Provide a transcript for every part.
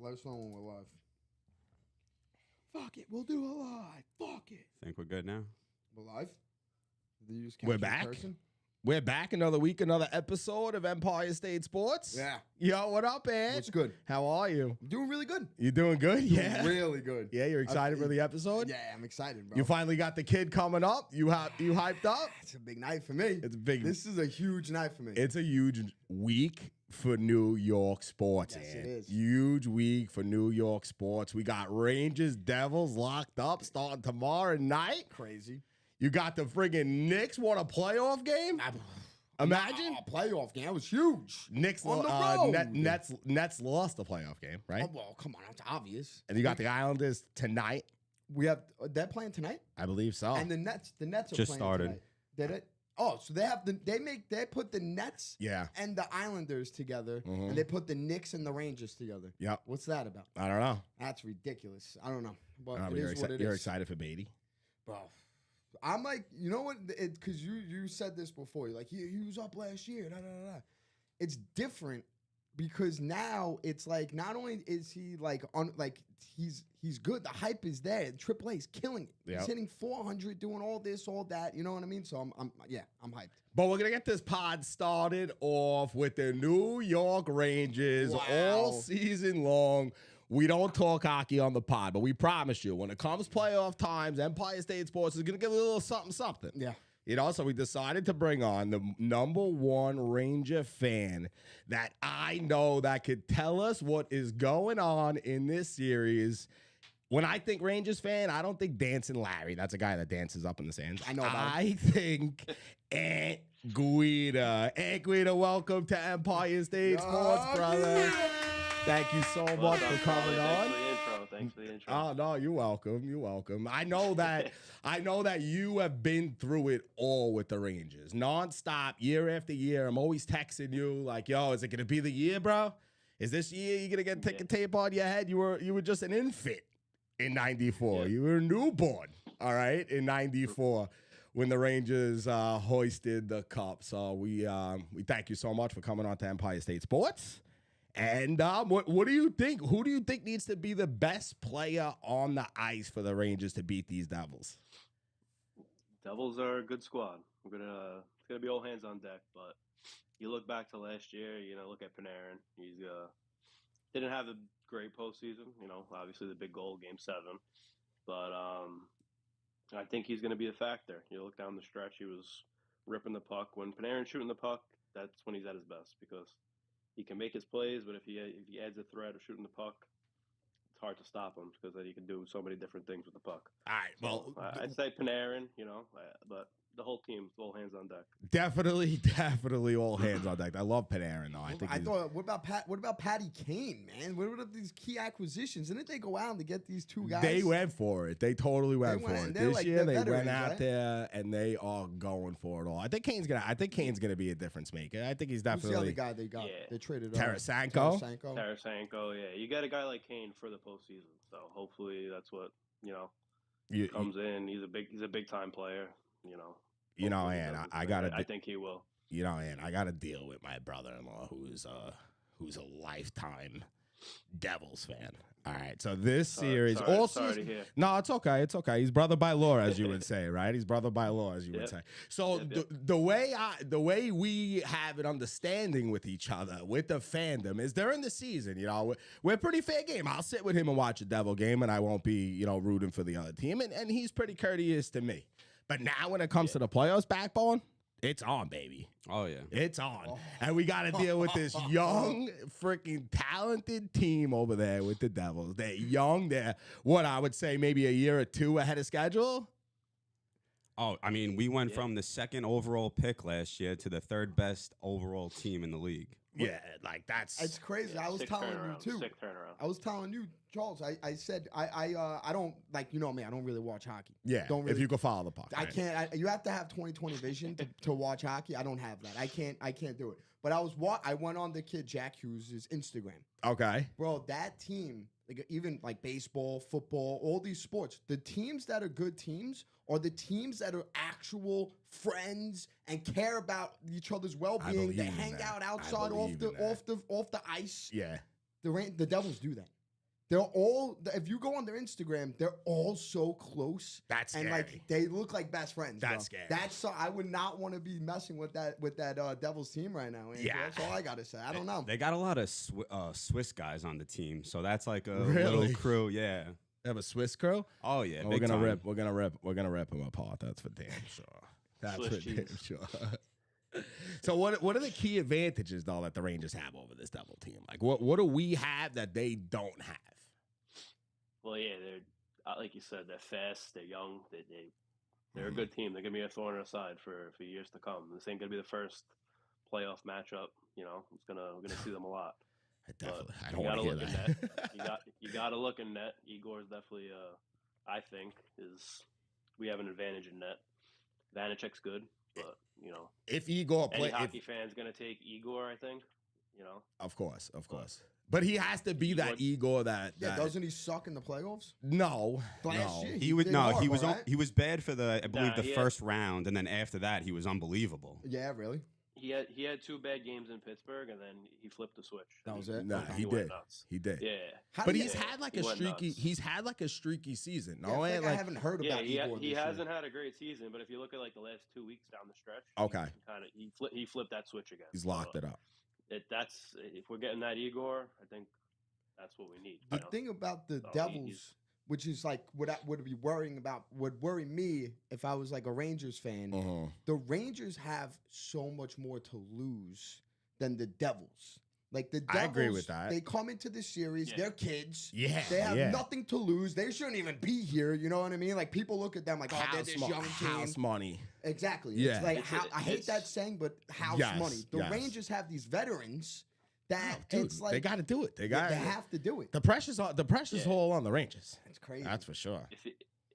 Let us know when we're live. Fuck it, we'll do it live. Fuck it. Think we're good now? We're live? Did you just We're capture the back. person? We're back another week, another episode of Empire State Sports. Yeah. Yo, what up, Ed? What's good? How are you? I'm doing really good. You doing good? Yeah. Really good. Yeah, you're excited for the episode? Yeah, I'm excited, bro. You finally got the kid coming up. You hyped up? It's a big night for me. It's big. This is a huge night for me. It's a huge week for New York sports. Yes, Ed. it is. Huge week for New York sports. We got Rangers, Devils locked up starting tomorrow night. Crazy. You got the friggin' Knicks won a playoff game. Imagine a playoff game. That was huge. Knicks on the road. Nets lost the playoff game, right? Oh, well, come on, that's obvious. And you got the Islanders tonight. We have they're playing tonight, I believe so. and the Nets are Just playing started. tonight. Did it? Oh, so they put the Nets Yeah. and the Islanders together, and they put the Knicks and the Rangers together. Yep. What's that about? I don't know. That's ridiculous. I don't know, but But it is what it you're is. excited for Beatty. Bro, I'm like, you know what? Because you said this before. You're like, he was up last year. Da, da, da, da. It's different because now it's like not only is he like he's good. The hype is there. Triple A's killing it. Yep. He's hitting 400, doing all this, all that. You know what I mean? So I'm hyped. But we're gonna get this pod started off with the New York Rangers all season long. We don't talk hockey on the pod, but we promise you, when it comes playoff times, Empire State Sports is gonna give a little something. Yeah. You know, so we decided to bring on the #1 Ranger fan that I know that could tell us what is going on in this series. When I think Rangers fan, I don't think Dancing Larry. That's a guy that dances up in the sands. I know about I think Aunt Guida. Aunt Guida, welcome to Empire State Sports, brother. Thank you so much for coming on. Thanks for the intro. Oh no, you're welcome. You're welcome. I know that you have been through it all with the Rangers. Nonstop, year after year. I'm always texting you like, yo, is it gonna be the year, bro? Is this year you're gonna get ticket tape on your head? You were just an infant in '94. Yeah. You were a newborn, all right, in '94 when the Rangers hoisted the cup. So we thank you so much for coming on to Empire State Sports. And what do you think? Who do you think needs to be the best player on the ice for the Rangers to beat these Devils? Devils are a good squad. It's gonna be all hands on deck. But you look back to last year. Look at Panarin. He's didn't have a great postseason. Obviously the big goal, Game 7. But I think he's gonna be a factor. You look down the stretch, he was ripping the puck. When Panarin's shooting the puck, that's when he's at his best because he can make his plays, but if he adds a threat of shooting the puck, it's hard to stop him because he can do so many different things with the puck. All right, well, I'd say Panarin, but the whole team, all hands on deck. definitely all hands on deck. I love Panarin though. I thought, what about Patty Kane, man? What about these key acquisitions? Didn't they go out to get these two guys? They went for it. They totally went for it. This year they veterans, went out right? there and they are going for it all. I think Kane's gonna be a difference maker. I think he's Who's the definitely other guy they got? Yeah. They traded Tarasenko. Tarasenko, yeah. You got a guy like Kane for the postseason, so hopefully that's what comes in. He's a big time player. And I gotta. I think he will. And I gotta deal with my brother-in-law who's a lifetime Devils fan. All right, so this series sorry to hear. No, it's okay. It's okay. He's brother by law, as you would say, right? He's brother by law, as you would say. So the way we have an understanding with each other, with the fandom, is during the season. We're pretty fair game. I'll sit with him and watch a Devil game, and I won't be rooting for the other team. And he's pretty courteous to me. But now when it comes to the playoffs, backbone, it's on, baby. Oh, yeah. It's on. And we got to deal with this young, freaking talented team over there with the Devils. They're young. They're, I would say maybe a year or two ahead of schedule. Oh, I mean, we went from the second overall pick last year to the third best overall team in the league. Yeah, that's... It's crazy. Yeah, I was telling you, too. Sick turnaround. I was telling you, Charles, I said, I don't, like, you know me, I don't really watch hockey. Yeah, don't really, if you can follow the puck. I can't, you have to have 20/20 vision to watch hockey. I don't have that. I can't do it. But I went on the kid Jack Hughes' Instagram. Okay. Bro, that team, like even like baseball, football, all these sports, the teams that are good teams are the teams that are actual friends and care about each other's well-being. They hang out outside off the ice. Yeah. the Devils do that. They're all, if you go on their Instagram, they're all so close. That's and scary. like they look like best friends. That's bro. scary. That's so I would not want to be messing with that Devils team right now. Andrew. Yeah. That's all I gotta say. I don't know. They got a lot of Swiss guys on the team, so that's like a Really? little crew. Yeah. They have a Swiss crew. Oh yeah. Oh, big time. We're gonna rip them apart. That's for damn sure. That's Swiss for damn cheese. sure. So what are the key advantages though that the Rangers have over this Devil team? Like what do we have that they don't have? Well, yeah, they're like you said, they're fast, they're young, they're a good team. They're gonna be a thorn in our side for years to come. This ain't gonna be the first playoff matchup. You know, we're gonna see them a lot. I don't you want gotta to hear look that. in net. You gotta look in net. Igor's definitely, I think, we have an advantage in net. Vanacek's good, but you know, If Igor any play, hockey fan's gonna take Igor. I think, you know. of course. But he has to be that Igor that. Yeah, doesn't he suck in the playoffs? No, Last no. year, He was did no, he horrible, was right? he was bad for the I believe Nah, the he first round, and then after that he was unbelievable. Yeah, really. He had 2 bad games in Pittsburgh, and then he flipped the switch. That was it? Nah, Okay. he went did. nuts. He did. Yeah. How But do he's you- had like he a went streaky. nuts. He's had like a streaky season. Yeah, No, I, ain't think I like haven't heard Yeah, about Igor he this hasn't year. had a great season, but if you look at like the last 2 weeks down the stretch, Okay. he flipped that switch again. he's locked it up. That's if we're getting that Igor, I think that's what we need. The you know? thing about the So Devils, he's- which is like what I would be worrying about, would worry me if I was like a Rangers fan. Uh-huh. The Rangers have so much more to lose than the Devils. Like the Devils, I agree with that. They come into this series, Yeah. they're kids. Yeah, They have yeah. nothing to lose. They shouldn't even be here. You know what I mean? Like people look at them like, oh, they're this young house team. money. Exactly. Yeah. It's like It's- I hate that it's- saying, but house Yes, money. The yes. Rangers have these veterans that Oh, dude, it's like they got to do it. They they got. have to do it. The pressure's Yeah. all on the Rangers. It's crazy. That's for sure.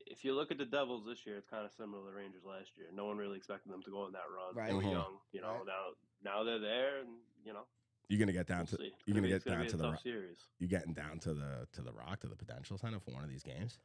If you look at the Devils this year, it's kind of similar to the Rangers last year. No one really expected them to go on that run. Right. They were Mhm. young, you know. Right. Now they're there, and you know, You're gonna get down we'll to. see. You're gonna It's get down be to a the. tough series. You getting down to the Rock, to the Potential Center for one of these games?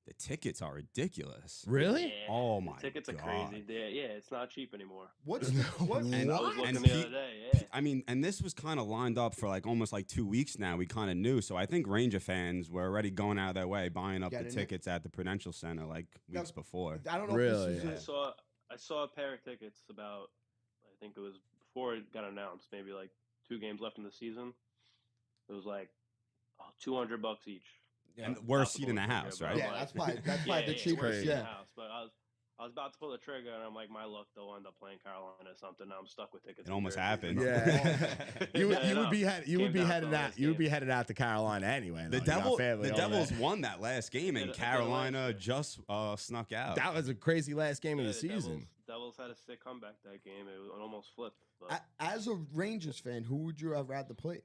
The tickets are ridiculous. Really? Yeah, Oh the my tickets are God. crazy. Yeah, it's not cheap anymore. What's the, what? And- I was looking and the Pete- other day. Yeah. I mean, and this was kind of lined up for like almost like 2 weeks now. We kind of knew, so I think Ranger fans were already going out of their way buying up Getting the it. tickets at the Prudential Center like Now, weeks before. I don't know. Really? If I this is saw a pair of tickets about, I think it was before it got announced, maybe like 2 games left in the season. It was like $200 each. And yeah. worst Not seat in the pulling trigger, house, but right? I'm Yeah, like- that's probably the worst cheapest. seat in the Yeah. house. But I was about to pull the trigger, and I'm like, my luck, they'll end up playing Carolina or something. Now I'm stuck with tickets. It in almost Jersey. happened. Yeah. you Yeah, I would know. be headed Came down headed to the out. last You would game. be headed out to Carolina anyway. The though. You got family over Devils there. won that last game, and Did it Carolina last year. just snuck out. That was a crazy last game of Yeah, the season. Devils had a sick comeback that game. It almost flipped. But As a Rangers fan, who would you have rather played?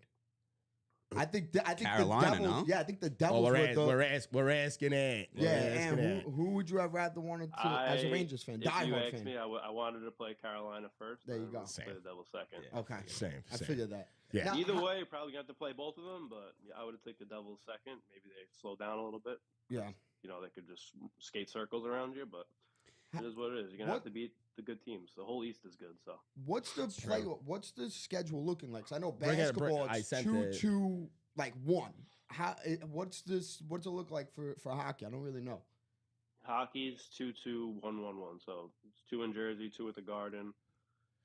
I think Carolina, the Devils. no? Yeah, I think the Oh, Devils were the. we're asking it. Yeah, and who would you have rather wanted to as a I- Rangers fan, if you diehard asked fan? me, I wanted to play Carolina first. There you and go. Play Same. the Devils second. Yeah. Okay, Same. I same. figured that. Yeah. Now, Either how- way, probably got to play both of them, but yeah, I would have taken the Devils second. Maybe they slow down a little bit. Yeah. You know, they could just skate circles around you, but Ha- it is what it is. You're gonna what- have to beat the good teams. The whole East is good, so What's the true. play? What's the schedule looking like? 'Cause I know Bring it- basketball. I It's sent 2-2, like 1. How? What's this? What's it look like for hockey? I don't really know. hockey's 2-2, 1-1-1. So it's 2 in Jersey, 2 at the Garden,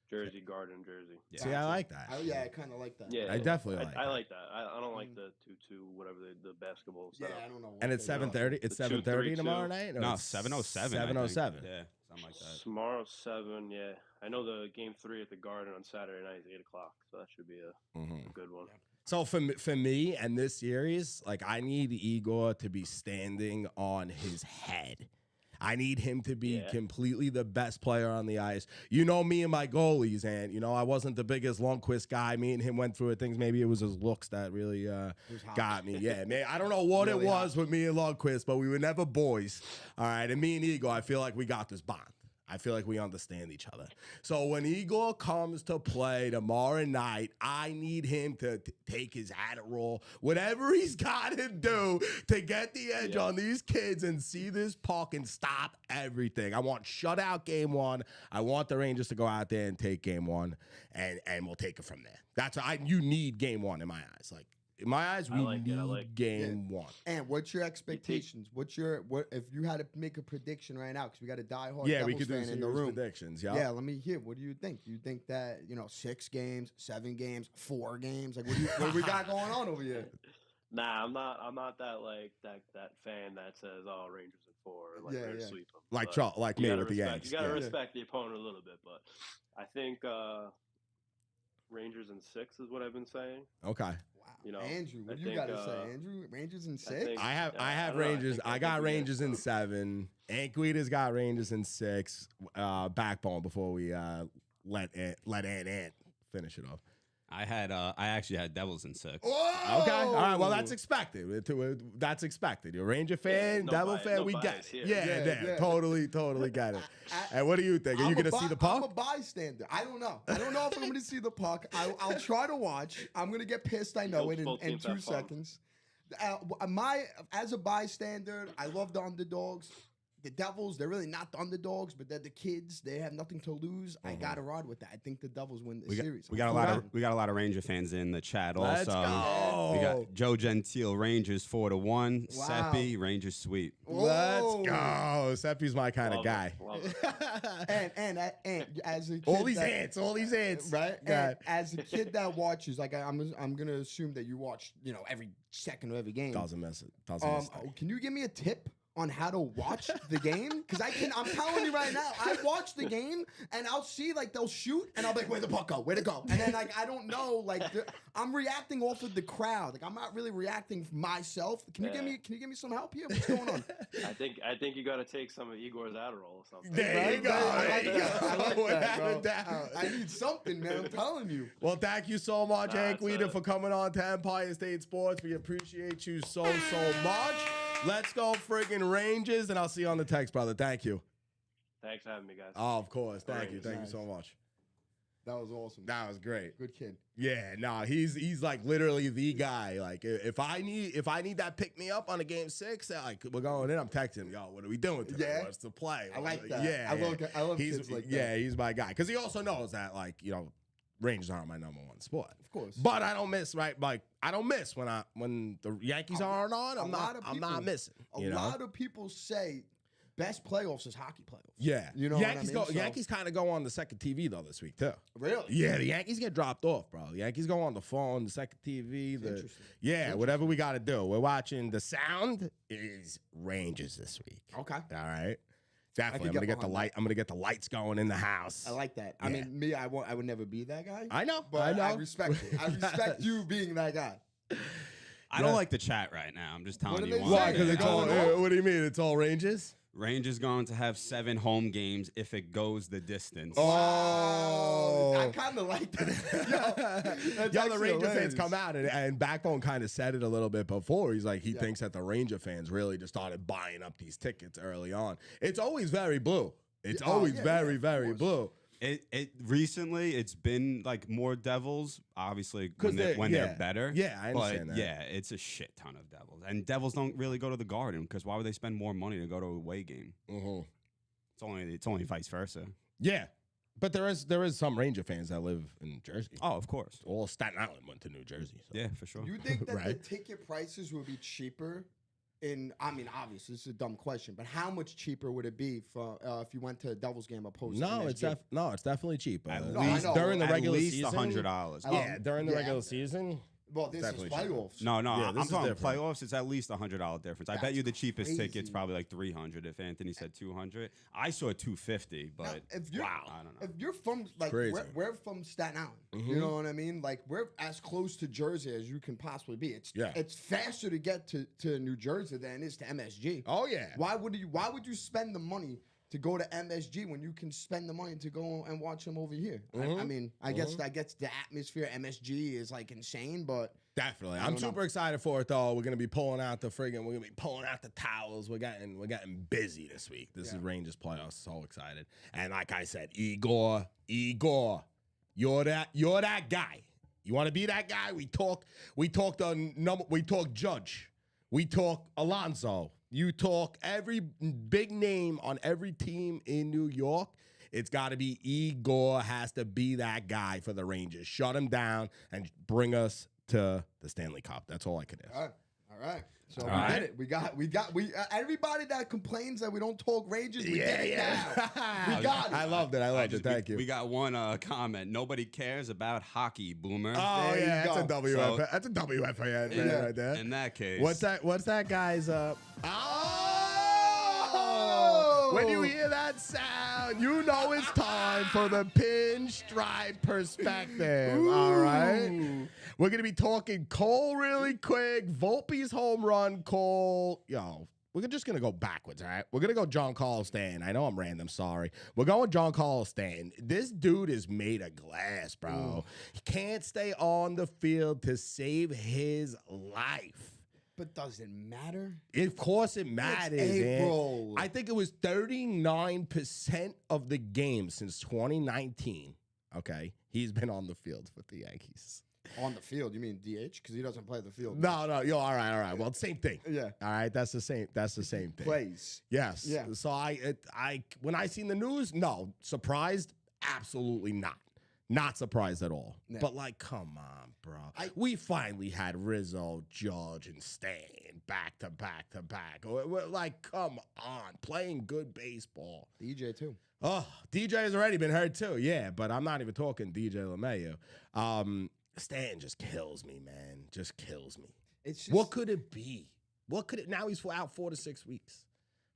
Jersey, Garden, Jersey. Yeah. See, I like that. Yeah, I kind of like that. Yeah, I definitely like I that. like that. I don't like Mm. the 2-2, whatever the basketball Yeah, setup. I don't know. And what it's they do. 7:30. It's The 7:30 2-3-2. tomorrow night. No, 7:07. I think. 7:07. Yeah, something like that. Tomorrow 7, yeah. I know the game 3 at the Garden on Saturday night is 8:00, so that should be a Mhm. good one. So for me and this series, like I need Igor to be standing on his head. I need him to be Yeah. completely the best player on the ice. You know me and my goalies, and you know I wasn't the biggest Lundqvist guy. Me and him went through it. Things maybe it was his looks that really It was hot. got me. Yeah, man. I don't know what Really it was with me and Lundqvist, but we were never boys. All right, and me and Igor, I feel like we got this bond. I feel like we understand each other. So when Igor comes to play tomorrow night, I need him to take his Adderall, whatever he's got to do to get the edge on these kids and see this puck and stop everything. I want shutout game 1. I want the Rangers to go out there and take game 1, and we'll take it from there. That's you need game 1 in my eyes. Like in my eyes, we like it. I need like it. game one. And what's your expectations? What if you had to make a prediction right now? Because we got a diehard Yeah, we Devils could do fan in the series room. predictions. Yeah, let me hear. What do you think? You think that 6 games, 7 games, 4 games? Like what we got going on over here? Nah, I'm not that that fan that says, "Oh, Rangers in 4, like we're gonna sweep them." Like But like you me gotta with the respect- Yankees. You gotta Yeah. respect the opponent a little bit, but I think Rangers in 6 is what I've been saying. Okay. Wow. Andrew, what I you think, got to say? Andrew, Rangers in 6? think- I have I don't know, Rangers. I got we get Rangers in some. 7. Anquita's got Rangers in 6. Backbone before we let Ant finish it off. I actually had Devils in 6. Whoa! Okay. All right. Well, that's expected. That's expected. You're a Ranger fan, no Devil bias- fan. no we get bias it. here. Yeah. Totally get it. And what do you think? Are you going to see the I'm a puck? bystander. I don't know. I don't know if I'm going to see the puck. I'll try to watch. I'm going to get pissed. I know it Both in teams 2 have fun. seconds. As a bystander, I love the underdogs. The Devils, they're really not the underdogs, but they're the kids. They have nothing to lose. I gotta ride with that. I think the Devils win the series. We got a lot of Ranger fans in the chat. Let's also, go. we got Joe Gentile Rangers 4-1. Wow. Seppi Rangers sweep. Let's Whoa. go. Seppi's my kind of Love guy. it, love it. And as a kid All these ants. right? Yeah. And as a kid that watches, like I'm gonna assume that you watch, every second of every game. Doesn't miss it. Doesn't miss it. Can you give me a tip on how to watch the game? Because I'm telling you right now, I watch the game and I'll see like they'll shoot and I'll be like, where'd the puck go? Where'd it go? And then like I don't know, like I'm reacting off of the crowd. Like I'm not really reacting myself. Can you give me some help here? What's going on? I think you got to take some of Igor's Adderall or something. There you go. I There you like go. that. I like that, Without bro. a doubt. I need something, man. I'm telling you. Well, thank you so much, Nah, Hank it's Weeder, a- for coming on to Empire State Sports. We appreciate you so much. Let's go friggin' Rangers, and I'll see you on the text, brother. Thank you. Thanks for having me, guys. Oh, of course. Thank you. Rangers. Thank you Nice. so much. That was awesome. That was great. Good kid. Yeah, no, he's like literally the guy. Like if I need that pick me up on a game 6, like we're going in, I'm texting him, yo, what are we doing today? Yeah. What's the play? I like that. Yeah, I love he's, kids like that. yeah, he's my guy because he also knows that Rangers aren't my number 1 sport. Of course. But I don't miss, right? Like I don't miss when the Yankees aren't on. I'm not missing. A You know? lot of people say best playoffs is hockey playoffs. Yeah, You know Yankees what I mean? So- Yankees kind of go on the second TV though this week too. Really? Yeah, the Yankees get dropped off, bro. The Yankees go on the phone, the second TV, Interesting. whatever we got to do. We're watching. The sound is Rangers this week. Okay. All right, definitely. I'm get gonna get the behind light. I'm gonna get the lights going in the house. I like that. I Yeah. mean, me, I would never be that guy. I know, but I know. I respect it. I respect you being that guy. I don't like the chat right now. I'm just telling What you do they why. say? Why? Because it's all. Going on? What do you mean? It's all Rangers. Rangers going to have 7 home games if it goes the distance. Oh. I kind of like that. That's Yo, the actually Ranger fans hilarious. come out and Backbone kind of said it a little bit before. He's like, he thinks that the Ranger fans really just started buying up these tickets early on. It's always very blue. It's always very, of very course. blue. It recently it's been like more Devils, obviously 'Cause when they're- they're better. Yeah, I understand but that. yeah, it's a shit ton of Devils, and Devils don't really go to the Garden because why would they spend more money to go to a away game? Mm-hmm. It's only vice versa. Yeah, but there is some Ranger fans that live in Jersey. Oh, of course. All Staten Island went to New Jersey. So. Yeah, for sure. You think that the Right. ticket prices would be cheaper? I mean, obviously, this is a dumb question, but how much cheaper would it be for if you went to a Devils game opposed to No, an it's SG? it's definitely cheap. At No, I least know. during the at regular least season. $100. I Yeah, during the Yeah. regular season. Well, this is Definitely cheaper. playoffs. No, Yeah, I'm this is talking different. playoffs. It's at least $100 difference. I bet That's you the cheapest crazy. ticket's probably like $300. If Anthony said $200, I saw $250. Now, But if you're, wow, I don't know. If you're from like crazy. we're from Staten Island, Mhm. you know what I mean? Like we're as close to Jersey as you can possibly be. It's faster to get to New Jersey than it is to MSG. Oh yeah. Why would you spend the money to go to MSG when you can spend the money to go and watch them over here? I mean, I guess the atmosphere at MSG is like insane, but Definitely. I I'm don't know. super excited for it though. We're gonna be pulling out the towels. We're getting busy this week. This is Rangers playoffs. So excited. And like I said, Igor, you're that guy. You want to be that guy? We talk Judge. We talk Alonso. You talk every big name on every team in New York. It's got to be Igor has to be that guy for the Rangers. Shut him down and bring us to the Stanley Cup. That's all I could ask. All right. So All we right. did it. We got everybody that complains that we don't talk Rangers, we did it now. We got it. I loved it. Thank you. We got one comment. Nobody cares about hockey, Boomer. Oh There yeah, you that's a go. WF. That's a WF Yeah. right there. In that case, What's that guy's? When you hear that sound, you know it's time for the pinstripe perspective. All right. We're going to be talking Cole really quick. Volpe's home run, Cole. Yo, we're just going to go backwards, all right? We're going to go John Carl Stan. I know I'm random, sorry. We're going John Carl Stan. This dude is made of glass, bro. He can't stay on the field to save his life. But does it matter? Of course it matters, It's man. April. I think it was 39% of the games since 2019, okay, he's been on the field with the Yankees. On the field, you mean DH? Because he doesn't play the field. No, yo, all right. Well, same thing. Yeah. All right, that's the same thing. Plays. Yes. Yeah. So I when I seen the news, no, surprised? Absolutely not. Not surprised at all. No. But like, come on, bro. We finally had Rizzo, Judge, and Stan back to back to back. We're like, come on, playing good baseball. DJ too. Oh, DJ has already been hurt too. Yeah, but I'm not even talking DJ LeMahieu. Stan just kills me, man. Just kills me. It's just, What could it be? Now he's out 4 to 6 weeks.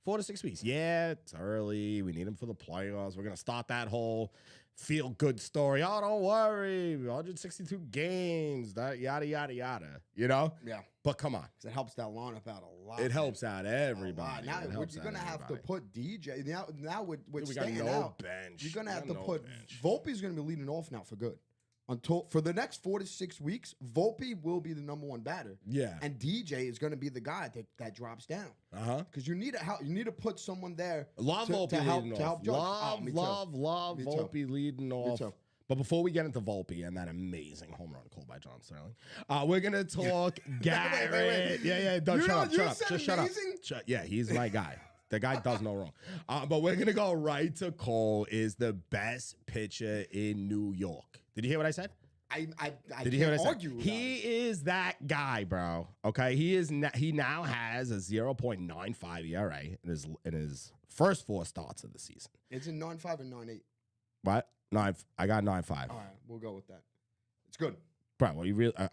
4 to 6 weeks. Yeah, it's early. We need him for the playoffs. We're going to start that whole feel-good story. Oh, don't worry. 162 games. That yada, yada, yada. You know? Yeah. But come on. 'Cause it helps that lineup out a lot. It helps out A everybody. lot. Now It helps you're gonna out have to everybody. put DJ now with We got Stan no out. bench. You're gonna We have got to no put bench. Volpe's gonna be leading off now for good. For the next 4 to 6 weeks, Volpe will be the number one batter. Yeah. And DJ is going to be the guy that drops down. Uh-huh. Because you need to put someone there Love to Volpe help leading to help off. Judge. Love Me too. love Me too. Volpe leading off. too. But before we get into Volpe and that amazing home run call by John Sterling, we're gonna talk Garrett. wait. Yeah. Doug, You shut know, up. you Shut up. said Just shut up. amazing? Yeah, he's my guy. The guy does no wrong. But we're gonna go right to Cole. Is the best pitcher in New York. Did you hear what I said? I Did you hear can't what I argue said? with He is that guy, bro. Okay, he now has a 0.95 ERA in his first 4 starts of the season. that. It's in 9.5 and 9.8. What? I got 9.5. All right, we'll go with that. It's good. Bro,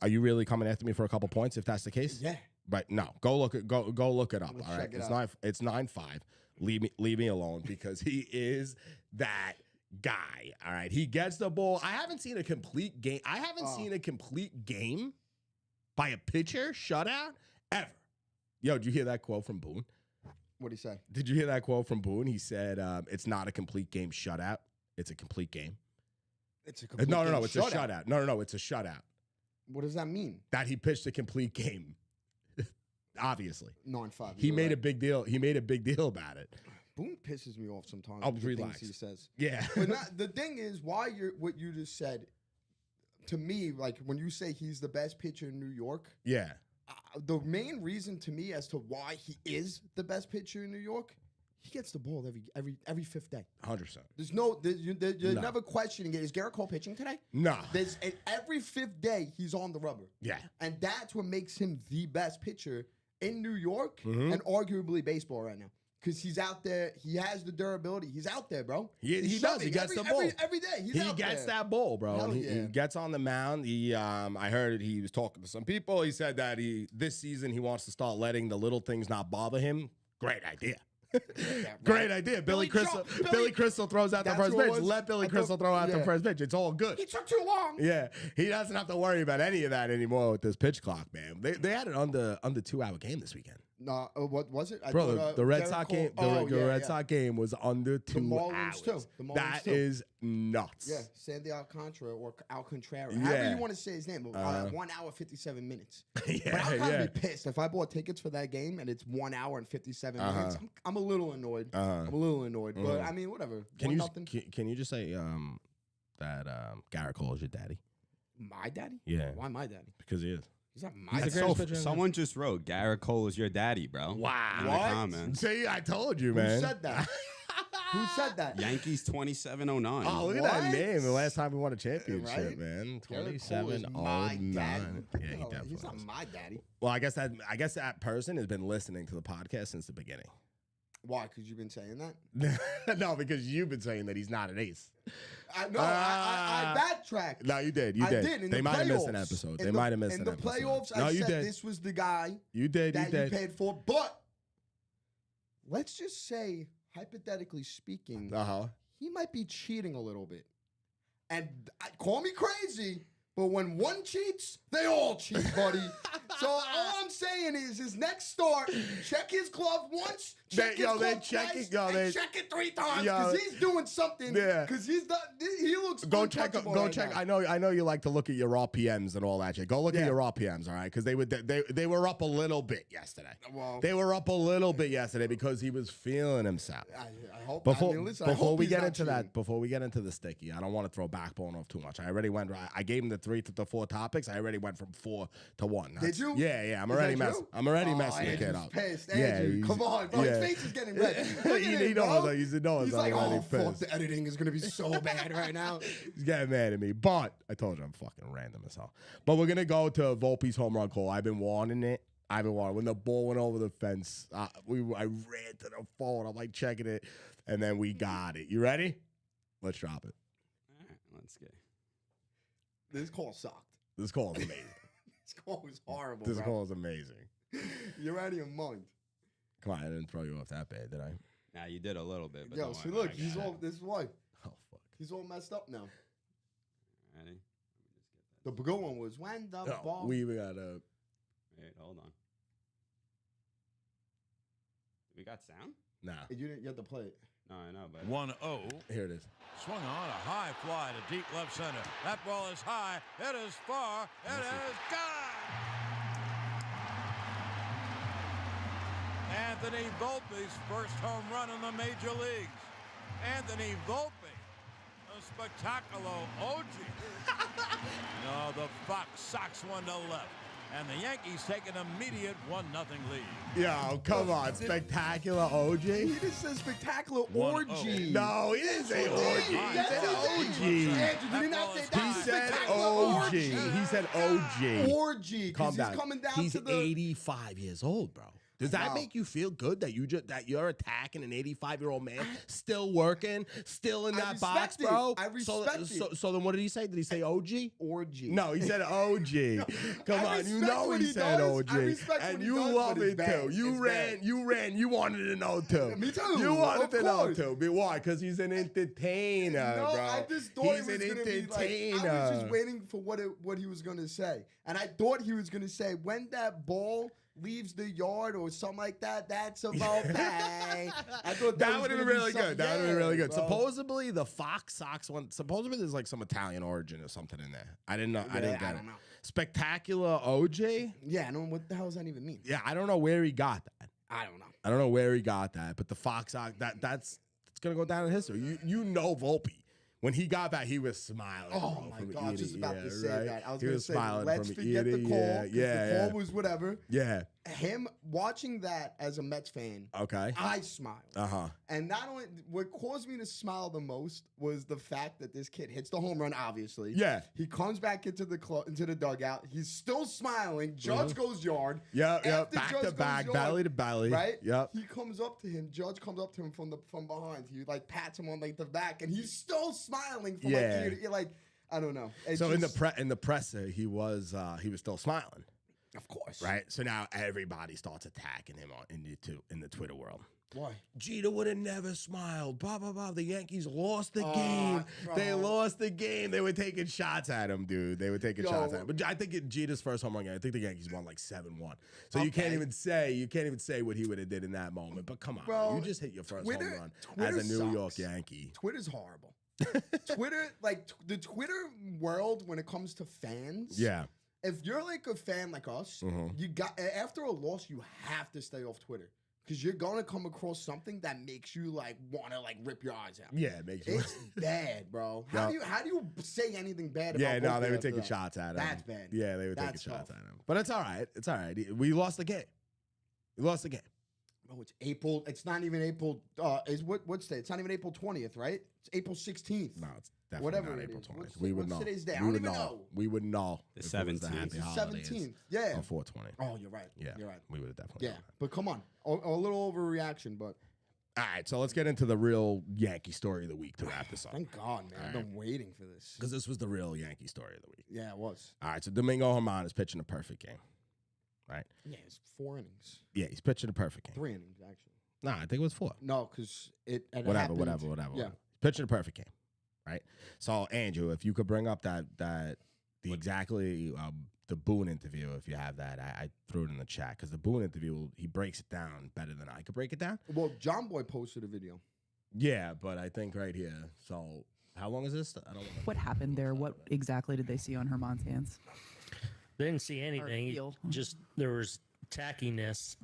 are you really coming after me for a couple points if that's the case? Yeah. Right. No. Go look it up. Let's All right. check it It's out. it's 9.5. Leave me alone because he is that guy. All right. He gets the ball. I haven't seen a complete game. I haven't seen a complete game by a pitcher shutout ever. Yo, did you hear that quote from Boone? What'd he say? Did you hear that quote from Boone? He said, it's not a complete game shutout. It's a complete game. It's a complete No. game It's a shutout. No. It's a shutout. What does that mean? That he pitched a complete game. Obviously. 9.5. He made a big deal. He made a big deal about it. Boone pisses me off sometimes. I'll with the relax. things he says. Yeah. But the thing is, what you just said, to me, like when you say he's the best pitcher in New York, Yeah. The main reason to me as to why he is the best pitcher in New York, he gets the ball every fifth day. 100%. You're No. never questioning it. Is Garrett Cole pitching today? No. And every fifth day he's on the rubber. Yeah. And that's what makes him the best pitcher in New York Mhm. and arguably baseball right now. Because he's out there. He has the durability. He's out there, bro. He He's does. He shoving gets the ball. every day. He's He out gets there. that ball, bro. Hell And he yeah. gets on the mound. I heard he was talking to some people. He said that this season he wants to start letting the little things not bother him. Great idea. Great idea. Billy Crystal throws out the That's first what it pitch. was? Let Billy I thought- Crystal throw out the yeah. first pitch. It's all good. He took too long. Yeah, he doesn't have to worry about any of that anymore with this pitch clock, man. They had an under 2-hour game this weekend. No, what was it? Bro, the Red Sox game, the Red Sox game was under 2 Marlins hours. too. The Marlins That too. is nuts. Yeah, Sandy Alcantara or Alcantara. Yeah. However you want to say his name. Uh-huh. 1 hour, 57 minutes. yeah, But I'll kind yeah. of be pissed if I bought tickets for that game and it's 1 hour and 57 Uh-huh. minutes. I'm a little annoyed. Uh-huh. I'm a little annoyed. But Mhm. I mean, whatever. Can you 1-0. can you just say that Garrett Cole is your daddy? My daddy? Yeah, Why my daddy? because he is. He's not my He's daddy. the greatest pitcher in the- Someone just wrote Garrett Cole is your daddy, bro. Wow. In the What? comments. See, I told you, Who man. said that? Who said that? Yankees 2709. Oh, look at What? that name. The last time we won a championship, Right? man. Garrett Cole is 2709. my daddy. Yeah, he No, definitely he's not is. my daddy. Well, I guess that person has been listening to the podcast since the beginning. Why? Because you've been saying that? No, because you've been saying that he's not an ace. I backtracked. No, you did. You I did. did. In They the might have missed an playoffs. episode. In They the- might have missed in an the episode. playoffs. No, I you said did. this was the guy You did. You that did. you paid for. But let's just say, hypothetically speaking, he might be cheating a little bit. And call me crazy, but when one cheats, they all cheat, buddy. So all I'm saying is his next start, check his glove once, check his glove twice, and check it 3 times because he's doing something. Yeah. Because he looks Go check. untouchable Go right check. now. I know you like to look at your raw PMs and all that shit. Go look at your raw PMs, all right? Because they were up a little bit yesterday. Well, They were up a little bit yesterday because he was feeling himself. I hope. Before, I mean, listen, I before hope we he's get not into cheating. that, before we get into the sticky, I don't want to throw backbone off too much. I already went. I gave him the 3 to 4 topics. I already went from 4 to 1. Did you? Yeah. I'm Is already that messing. you? I'm already messing the kid Andrew's up. pissed. Yeah, Andrew, he's- come on, bro. yeah. His face is getting red. Look at he him, knows. bro. He knows. He's I'm like, already oh, fuck, pissed. the editing is going to be so bad right now. He's getting mad at me, but I told you I'm fucking random as hell. But we're gonna go to Volpe's home run call. I've been wanting it. When the ball went over the fence. I ran to the phone. I'm like checking it, and then we got it. You ready? Let's drop it. All right, let's get. This call sucked. This call is amazing. This call was horrible, This bro. call is amazing. You're out of your mind. Come on, I didn't throw you off that bad, did I? Nah, you did a little bit. But Yo, don't see, worry, look, I he's got all, it. this is why. Oh fuck. He's all messed up now. Ready? The good one was when the ball. We even got a. Wait, hold on. We got sound? Nah. You didn't get to play it. No, I know, but 1-0. Here it is. Swung on a high fly to deep left center. That ball is high. It is far. It is gone. Anthony Volpe's first home run in the major leagues. Anthony Volpe, a spectacular OG. No, the Fox Sox one to left. And the Yankees take an immediate 1-0 lead. Yo, come on. Spectacular OG. He just said spectacular 1-0. orgy. No, he didn't say OG. He said OG. Andrew, you did not say that. He said Spectacular OG. orgy. He said OG. Orgy. Calm Because down. he's coming down He's to the. 85 years old, bro. Does that Wow. make you feel good that you're attacking an 85-year-old man, still working, still in I that box, respect it. bro? I respect it. So then what did he say? Did he say OG? Orgy. No, he said OG. Come I on, you respect know what he he said does. OG. I respect And what he you does, love but it's it bad. too. You It's ran, you wanted to know too. Me too. You wanted Of to know course. too. But why? Because he's an entertainer, No, bro. I just thought He's he was an gonna be like. entertainer. I was just waiting for what he was gonna say, and I thought he was gonna say when that ball leaves the yard or something like that. That's about pay. I thought That would have been really good. That would have been really good. Bro. Supposedly the Fox Sox one. Supposedly there's like some Italian origin or something in there. I didn't know. I didn't get it. don't know. Spectacular OJ. Yeah, I don't know what the hell does that even mean. Yeah, I don't know where he got that. I don't know. I don't know where he got that. But the Fox Sox. That's gonna go down in history. You know Volpe. When he got back, he was smiling. Oh bro, my from God! I was just eating. about Yeah, to say right? that. I was He going to was say, smiling let's from forget the eating. call. Yeah, 'Cause yeah, the call yeah. was whatever. Yeah. Him watching that as a Mets fan, Okay. I smiled. Uh-huh. And not only what caused me to smile the most was the fact that this kid hits the home run. Obviously, Yeah. He comes back into the dugout. He's still smiling. Judge goes yard. Yep. After Back Judge to goes back, yard, belly to belly. Right? Yep. He comes up to him. Judge comes up to him from behind. He like pats him on like the back, and he's still smiling from like Yeah. ear to ear. Like I don't know. It's So just, in the presser, he was still smiling, of course, right? So now everybody starts attacking him in the Twitter world. Why? Jeter would have never smiled. Blah blah blah. The Yankees lost the game. bro. They lost the game. They were taking shots at him, dude. They were taking Yo. shots at him. But I think Jeter's first home run game, I think the Yankees won like 7-1. So you Okay. can't even say what he would have did in that moment. But come on, Bro, you just hit your first Twitter- home run Twitter as a New York sucks. Yankee. Twitter's horrible. Twitter, like the Twitter world, when it comes to fans, Yeah. if you're like a fan like us, Mhm. you got after a loss, you have to stay off Twitter because you're gonna come across something that makes you like want to like rip your eyes out. Yeah, it makes you. It's bad, bro. How do you say anything bad about? Yeah, no, Volpe they were after taking that? shots at him. That's bad. Yeah, they were taking That's shots tough. at him. But it's all right. It's all right. We lost the game. We lost the game. Oh, it's April. It's not even April. What's today? It's not even April 20th, right? It's April 16th. No, it's definitely Whatever not it April is. 20th. We would What's know. today's day? I We don't would even know. know. We would know. The if it was 17th. happy It's the holidays 17th. Yeah. on 420. Oh, you're right. Yeah, You're right. we would have definitely. Yeah, known that. but come on, a little overreaction, but All right, so let's get into the real Yankee story of the week to wrap this up. thank God, man. I've been waiting for this. Because this was the real Yankee story of the week. Yeah, it was. All right, so Domingo Germán is pitching a perfect game. Right? Yeah, it's 4 innings. Yeah, he's pitching a perfect game. 3 innings, actually. Nah, I think it was 4. No, because it Whatever. happened. Yeah. He's pitching a perfect game. Right? So, Andrew, if you could bring up the Boone interview, if you have that, I threw it in the chat because the Boone interview, he breaks it down better than I could break it down. Well, John Boy posted a video. Yeah, but I think right here. So, how long is this? I don't know. What happened there? What exactly did they see on Germán's hands? They didn't see anything. feel. Just there was tackiness,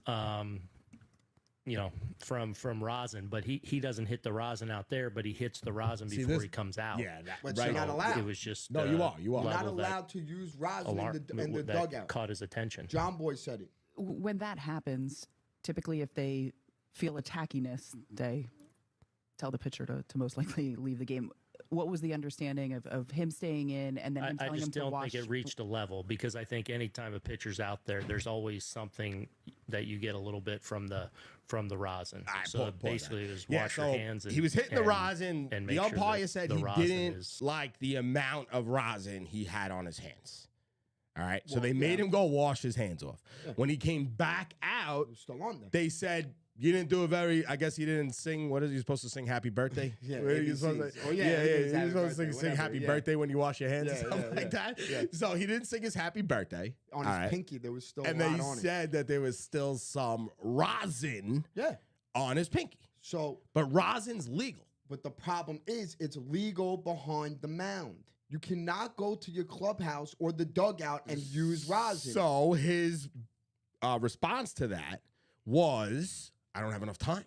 from rosin. But he doesn't hit the rosin out there, but he hits the rosin See, before this- he comes out. Yeah, that, But right. you're not allowed. It was just No, you are. You're not level that allowed to use rosin in the that dugout. caught his attention. John Boy said it. When that happens, typically if they feel a tackiness, they tell the pitcher to most likely leave the game. What was the understanding of him staying in and then him I telling him just to don't wash? think it reached a level because I think anytime a pitcher's out there, there's always something that you get a little bit from the rosin. All right, So pause basically, that. it was wash your hands. And, he was hitting the and- rosin. and The make sure umpire that said the he rosin didn't is- like the amount of rosin he had on his hands. All right, so Well, they made yeah. him go wash his hands off. When he came back out, It was still on there. they said you didn't do a very. I guess he didn't sing. What is he supposed to sing? Happy birthday. Yeah, What are you supposed ABCs. to, Oh, yeah, yeah. it is You're happy supposed to birthday, sing whatever, happy yeah. birthday when you wash your hands Yeah, or something yeah, like yeah, that. yeah. So he didn't sing his happy birthday On All his right. pinky, there was still and a lot they on it. said that there was still some rosin Yeah. on his pinky, So, but rosin's legal. but the problem is it's legal behind the mound. You cannot go to your clubhouse or the dugout and use rosin. So his response to that was, "I don't have enough time.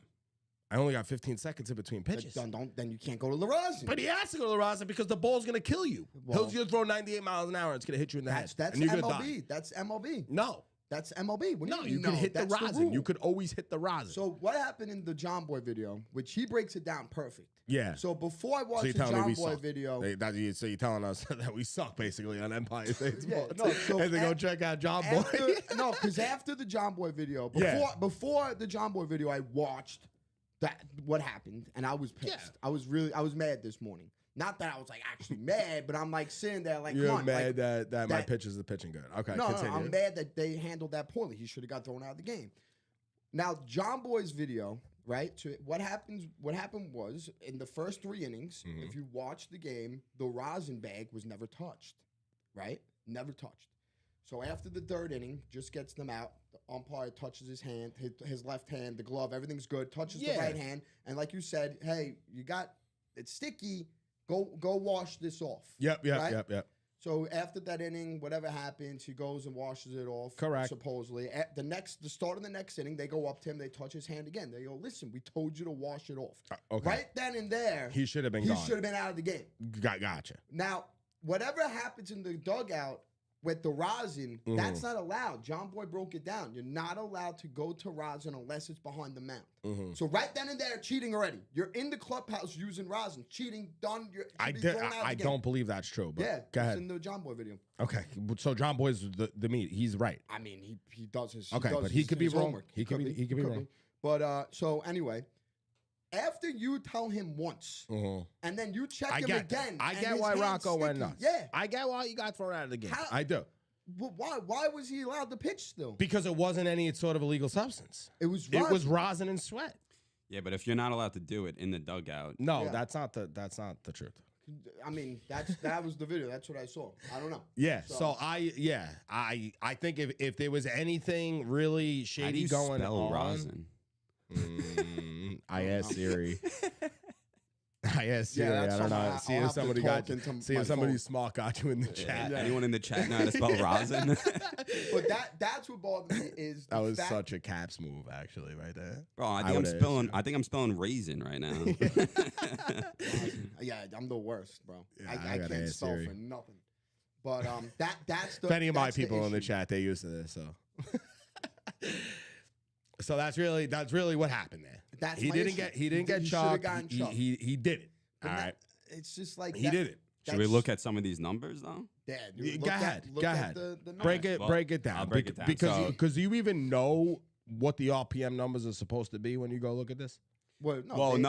I only got 15 seconds in between pitches." Then you can't go to the rosin. But he has to go to the rosin because the ball's going to kill you. Well- He's going to throw 98 miles an hour. It's going to hit you in the head. that's and you're gonna MLB. die. That's MLB. No. That's MLB. What do No, mean you can hit the That's rosin. rule. You could always hit the rosin. So what happened in the John Boy video, which he breaks it down perfect. yeah. So before I So watched you're the telling me John we Boy suck. video, So you're telling us that we suck basically on Empire State Yeah, Sports. no, so and then go af- check out John Boy. because after the John Boy video, Yeah. before the John Boy video, I watched what happened, and I was pissed. Yeah. I was mad this morning. Not that I was like actually mad, but I'm like sitting there like, You're come on, mad like, that my pitchers are pitching good. Okay, no, continue. I'm mad that they handled that poorly. He should have got thrown out of the game. Now, John Boy's video, right? So what happened was in the first 3 innings, Mhm. if you watch the game, the rosin bag was never touched, right? Never touched. So after the 3rd inning, just gets them out. The umpire touches his hand, his left hand, the glove, everything's good. Touches the Yeah. right hand, and like you said, hey, it's sticky. Go wash this off. Yep. Right? So after that inning, whatever happens, he goes and washes it off. Correct. Supposedly, at the start of the next inning, they go up to him, they touch his hand again. They go, "Listen, we told you to wash it off." Okay. Right then and there, He should have been he gone. should have been out of the game. Gotcha. Now, whatever happens in the dugout with the rosin, Mhm. that's not allowed. John Boy broke it down. You're not allowed to go to rosin unless it's behind the mound. Mhm. So right then and there, cheating already. You're in the clubhouse using rosin, cheating, done. I don't believe that's true. But Yeah, go it's ahead. in the John Boy video. Okay, so John Boy's the meat. He's right. I mean, he does his Okay, does but he his- could be his wrong. homework. He could be wrong. But so anyway, after you tell him once, Mhm. and then you check I him get that. again, I and get his why hand's Rocco went sticky. nuts. Yeah, I get why he got thrown out of the game. How- I do. but why was he allowed to pitch still? Because it wasn't any sort of illegal substance. It was It was rosin. rosin and sweat. Yeah, but if you're not allowed to do it in the dugout, No, Yeah. that's not the truth. I mean, that was the video. That's what I saw. I don't know. Yeah. So- So I think if there was anything really how do shady you going spell on, rosin? I asked Siri. I asked Siri. that's I don't know. something See I'll if have to somebody talk got. into See my if somebody phone. smart got you in the chat. Anyone in the chat know how to spell rosin? But that's what bothered me is the That was fact- such a caps move, actually, right there. Bro, I I think I'm would've spelling. asked I think I'm spelling raisin right now. Yeah, I'm the worst, bro. Yeah, I I gotta can't ask spell Siri. for nothing. But that's the. If any of my that's the people in the issue. chat, they used to this. So, So that's really what happened there. That's he my didn't issue. get he didn't He get should've chalked. gotten chalked. He did it. But All that- right. It's just like He did it. Should we look at some of these numbers though? Yeah, Yeah, dude, go ahead. look Go at ahead. the Break numbers. it. Well, break it down. I'll break it down. Because So- you even know what the RPM numbers are supposed to be when you go look at this. Well, It dropped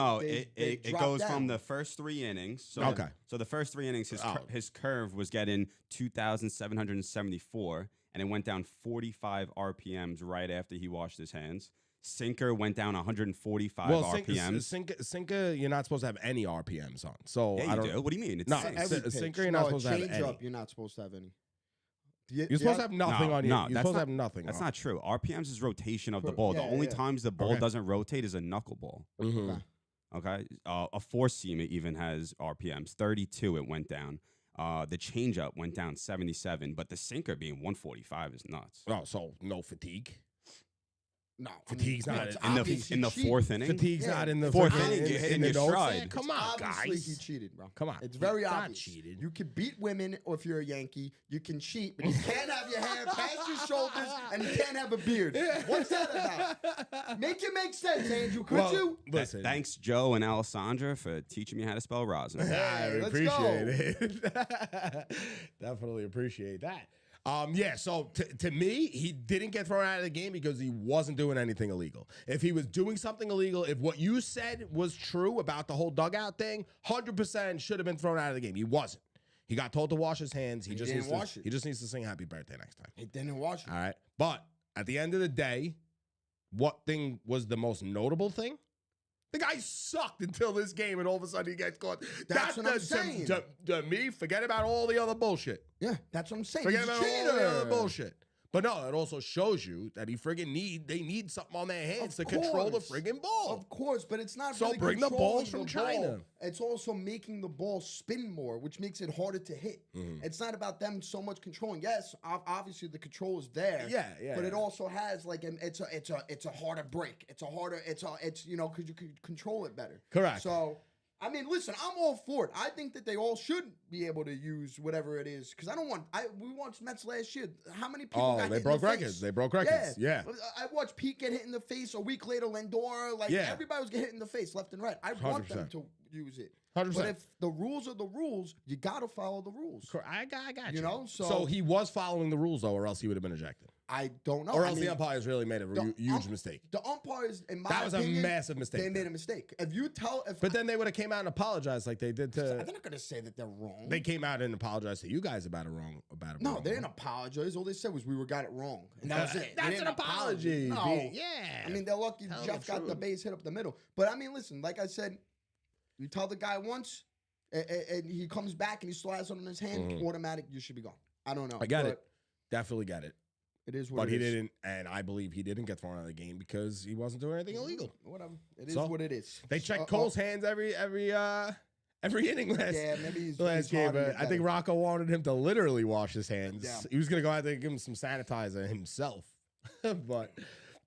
goes down. from the first 3 innings. So Okay. So the first 3 innings, Oh. his curve was getting 2,774, and it went down 45 RPMs right after he washed his hands. Sinker went down 145 RPMs. Sinker, you're not supposed to have any RPMs on. So Yeah, I you don't. do. What do you mean? It's No, six. every Every pitch. sinker, you're not supposed to have change any. up, you're not supposed to have any. You're supposed to have nothing on you. No, You're that's supposed to not- have nothing. That's on. not true. RPMs is rotation of the Pro- ball. yeah, The only yeah. times the ball Okay. doesn't rotate is a knuckleball. Mhm. Okay, a 4-seam even has RPMs. 32 it went down. The changeup went down 77, but the sinker being 145 is nuts. Oh, so no fatigue. No, Fatigue's not it's in the- obvious In the he cheated. fourth inning. Fatigue's Yeah. not in the Fourth fucking- inning, you're hitting the your notes. stride. Yeah, come on, Obviously, guys. he cheated, bro. Come on. It's very Not obvious. cheated. You can beat women, or if you're a Yankee, you can cheat, but you can't have your hair past your shoulders, and you can't have a beard. What's that about? Make it make sense, Andrew. Could Well, you? listen. Thanks, Joe and Alessandra, for teaching me how to spell rosin. I Hey, let's appreciate it. Definitely appreciate that. Yeah, so to me, he didn't get thrown out of the game because he wasn't doing anything illegal. If he was doing something illegal, if what you said was true about the whole dugout thing, 100% should have been thrown out of the game. He wasn't. He got told to wash his hands. He just didn't needs wash to, it. He just needs to sing happy birthday next time. He didn't watch it. All right. But at the end of the day, what thing was the most notable thing? The guy sucked until this game, and all of a sudden he gets caught. That's what I'm saying. To me, forget about all the other bullshit. Yeah, that's what I'm saying. Forget He's a about all the other cheater. bullshit. But no, it also shows you that they need something on their hands to control the course. friggin' ball. Of course, but it's not So really bring the balls controlling from the China. ball. It's also making the ball spin more, which makes it harder to hit. Mm-hmm. It's not about them so much controlling. Yes, obviously the control is there. Yeah. But it also has like it's a harder break. It's you know, because you can control it better. Correct. So I mean, listen, I'm all for it. I think that they all should be able to use whatever it is because we watched Mets last year. How many people got they hit broke in the records. face? They broke records. Yeah. I watched Pete get hit in the face. A week later, Lindor. Like Yeah. everybody was getting hit in the face, left and right. I want them 100%. to use it. 100%. But if the rules are the rules, you gotta follow the rules. I got you. You know, so so- he was following the rules though, or else he would have been ejected. I don't know. Or I else mean, the umpires really made a huge mistake. The umpires, in my That was opinion, a massive mistake. They made a mistake. If you tell, But then they would have came out and apologized like they did they're to. not gonna say that they're wrong. They came out and apologized to you guys about it wrong. No, they didn't apologize. All they said was we got it wrong, and that was it. They That's didn't an apology. apologize. No, Yeah. I mean they're lucky Tell Jeff the got the truth. base hit up the middle. But I mean, listen, like I said, you tell the guy once, and he comes back and he still has it on his hand, automatic, you should be gone. I don't know. I got but it. Definitely got it. It is what But it he is. didn't, and I believe he didn't get thrown out of the game because he wasn't doing anything illegal. Whatever. It is So, what it is. They checked Cole's hands every inning last. Yeah, maybe he's last game. hard to get I think better. Rocco wanted him to literally wash his hands. Yeah. He was gonna go out there and give him some sanitizer himself. But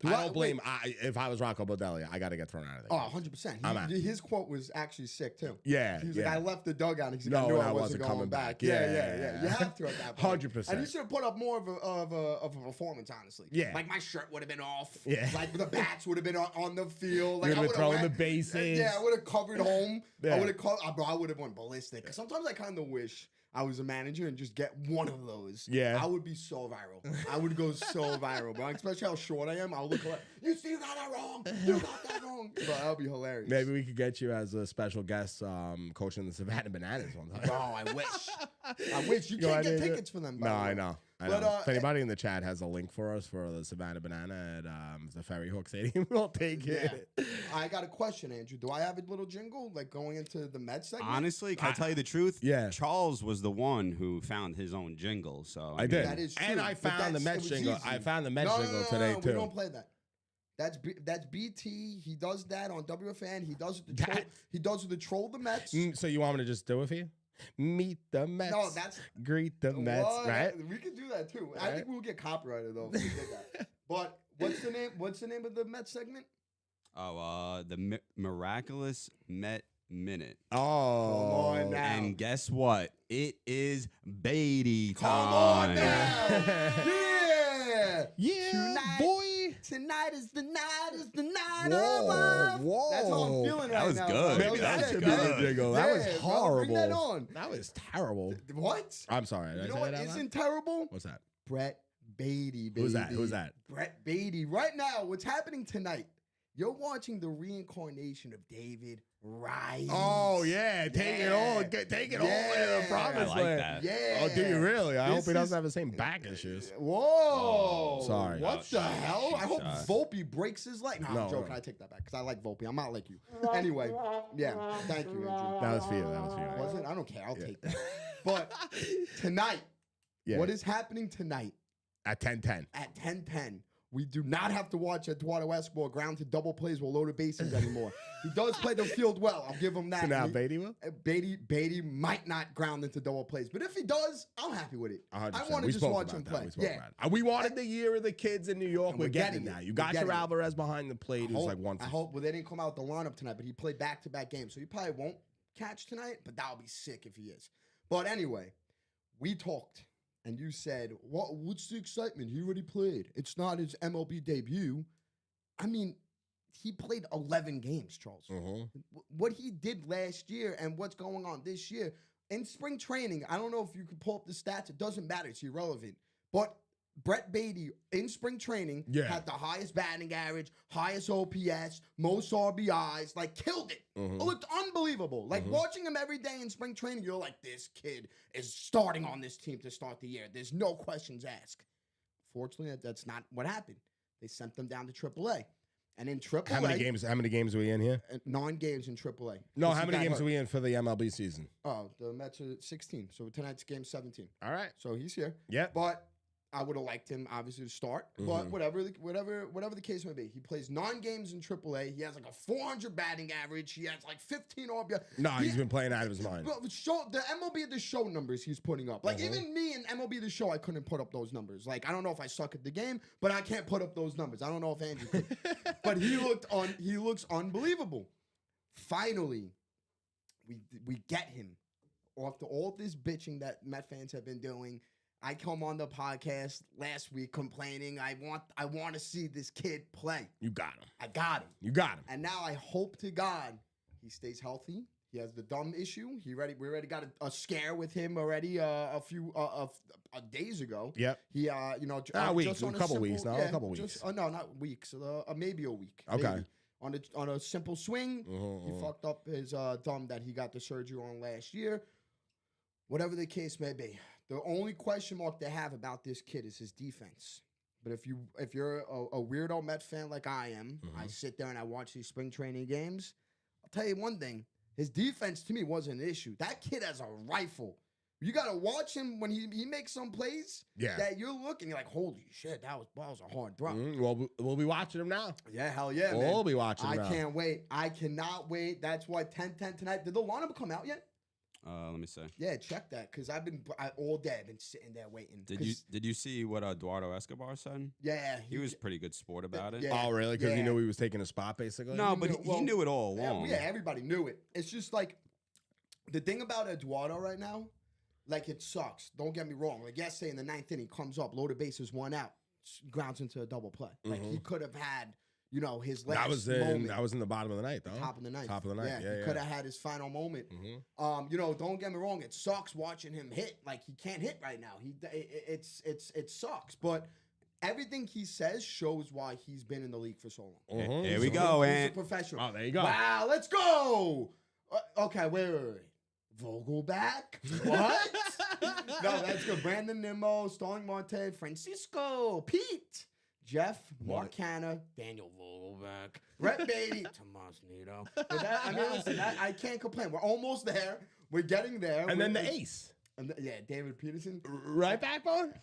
I Wait, don't blame. If I was Rocco Baldelli, I got to get thrown out of Oh, there. 100%. I'm out. His quote was actually sick, too. Yeah, He was yeah. like, I left the dugout. He's like, No, I knew and I I wasn't wasn't going coming back. back. Yeah. Yeah. You have to at that point. 100%. And he should have put up more of a performance, honestly. Yeah. Like, my shirt would have been off. Yeah. Like, the bats would have been on the field. Like, You'd I have been would've throwing went- the bases. Yeah, I would have covered home. Yeah. I would have went ballistic. Sometimes I kind of wish I was a manager and just get one of those. Yeah. I would be so viral. I would go so viral, bro. Especially how short I am. I'll look like, you got that wrong. You got that wrong. But that would be hilarious. Maybe we could get you as a special guest coaching the Savannah Bananas one time. Oh, I wish. I wish. You Go can't ahead, get Andrew. tickets for them. by No, the way. I know. But, if anybody in the chat has a link for us for the Savannah Banana at the Ferry Hook Stadium, we'll take it. I got a question, Andrew. Do I have a little jingle like going into the Mets segment? Honestly, can I tell you the truth? Yeah. Charles was the one who found his own jingle. So I mean, did. That is And true, I but found the that's- Mets it was jingle. easy. I found the Mets No, jingle no, today, no, too. We don't play that. That's BT. He does that on WFN. He does it to troll. He does it to troll the Mets. So you want me to just do it for you? Meet the Mets. No, that's greet the Mets, What? right? We could do that too. I Right. think we'll get copyrighted though if we did that. But what's the name? What's the name of the Mets segment? the Miraculous Met Minute. Oh, Come on now. And guess what? It is Beatty Come on time. now. Yeah. yeah, Tonight. boy. Tonight is the night, is the night Whoa, of love. whoa. That's how I'm feeling That right was now. good. Bro. Maybe That that was should be good. the jingle. That was Yeah, bro, horrible. bring that on. That was terrible. What? I'm sorry. Did I You know say what that out loud? isn't terrible? What's that? Brett Beatty, baby. Who's that? Who's that? Brett Beatty. Right now, what's happening tonight? You're watching the reincarnation of David Rice. Oh yeah, take it all, take it all into the promised I like land. that. Yeah. Oh, do you really? I hope This he doesn't is- have the same back issues. Whoa. Sorry. What the Shot. hell? I hope Shot. Volpe breaks his leg. No, No, I'm joking. no. I take that back because I like Volpe. I'm not like you. Anyway, yeah. Thank you, Andrew. That was for you. That was for you. Was it? I don't care. I'll take that. But tonight, Yeah. what is happening tonight At 10-10. at 10:10? We do not have to watch Eduardo Escobar ground to double plays with loaded bases anymore. He does play the field well. I'll give him that. So now He- Beatty will? Beatty might not ground into double plays, but if he does, I'm happy with it. 100%. I want to We just spoke watch about him that. play. We spoke Yeah. about it. We wanted the year of the kids in New York. And We're we're getting getting that. it. You We're got getting your it. Alvarez behind the plate. Who's like one. I hope. Well, they didn't come out the lineup tonight, but he played back-to-back games, so he probably won't catch tonight. But that'll be sick if he is. But anyway, we talked, and you said, What's the excitement? He already played. It's not his MLB debut. I mean, he played 11 games, Charles. What he did last year and what's going on this year in spring training, I don't know if you could pull up the stats. It doesn't matter. It's irrelevant. But Brett Beatty in spring training had the highest batting average, highest OPS, most RBIs, like killed it. It looked unbelievable. Like watching him every day in spring training, you're like, this kid is starting on this team to start the year. There's no questions asked. Fortunately, that's not what happened. They sent them down to AAA. And in AAA, How many games are we in here? 9 games in AAA. No, Because how he many got games hurt. are we in for the MLB season? Oh, the Mets are 16. So tonight's game 17. All right. So he's here. Yep. But I would have liked him, obviously, to start. But whatever the case may be, he plays 9 games in AAA. He has like a 400 batting average. He has like 15 RBI. No, he's been playing out of his mind. But the MLB The Show numbers he's putting up. Like even me in MLB The Show, I couldn't put up those numbers. Like I don't know if I suck at the game, but I can't put up those numbers. I don't know if Andrew could. But he looks unbelievable. Finally, we get him. After all this bitching that Met fans have been doing, I come on the podcast last week complaining I want to see this kid play. You got him. I got him. You got him. And now I hope to God he stays healthy. He has the dumb issue. We already got a scare with him already a few days ago. Yep. He weeks, just on a couple weeks now, a couple weeks. No, not weeks. Maybe a week. Okay. Maybe. On a simple swing, he fucked up his thumb that he got the surgery on last year. Whatever the case may be, the only question mark they have about this kid is his defense. But if you're a weirdo Met fan like I am, I sit there and I watch these spring training games. I'll tell you one thing: his defense to me wasn't an issue. That kid has a rifle. You gotta watch him when he makes some plays. Yeah. That you're looking, you're like, holy shit, that was a hard throw. Well, we'll be watching him now. Yeah, hell yeah, man. We'll be watching I him now. can't wait. I cannot wait. That's why 10-10 tonight. Did the lineup come out yet? Let me see. Yeah, check that because all day I've been sitting there waiting. Did you see what Eduardo Escobar said? Yeah, He was a pretty good sport about it. Yeah. Oh, really? Because he Yeah. knew he was taking a spot, basically? No, but Well, he knew it all along. Yeah, everybody knew it. It's just like the thing about Eduardo right now, like it sucks. Don't get me wrong. Like yesterday in the 9th inning, comes up, loaded bases, 1 out, grounds into a double play. Like he could have had, his last moment. That was in the bottom of the ninth, though. Top of the ninth. Top of the ninth. Yeah, he could have had his final moment. Don't get me wrong. It sucks watching him hit. Like he can't hit right now. It sucks. But everything he says shows why he's been in the league for so long. Here we go, He's a and professional. Oh, there you go. Wow, let's go. Okay, wait. Vogelback? What? No, that's good. Brandon Nimmo, Starling Marte, Francisco, Pete, Jeff, Mark Hanna, Daniel Vogelback, Brett Beatty, Tomas Nido. Listen, I can't complain. We're almost there. We're getting there. And then the ace. David Peterson. Right back on?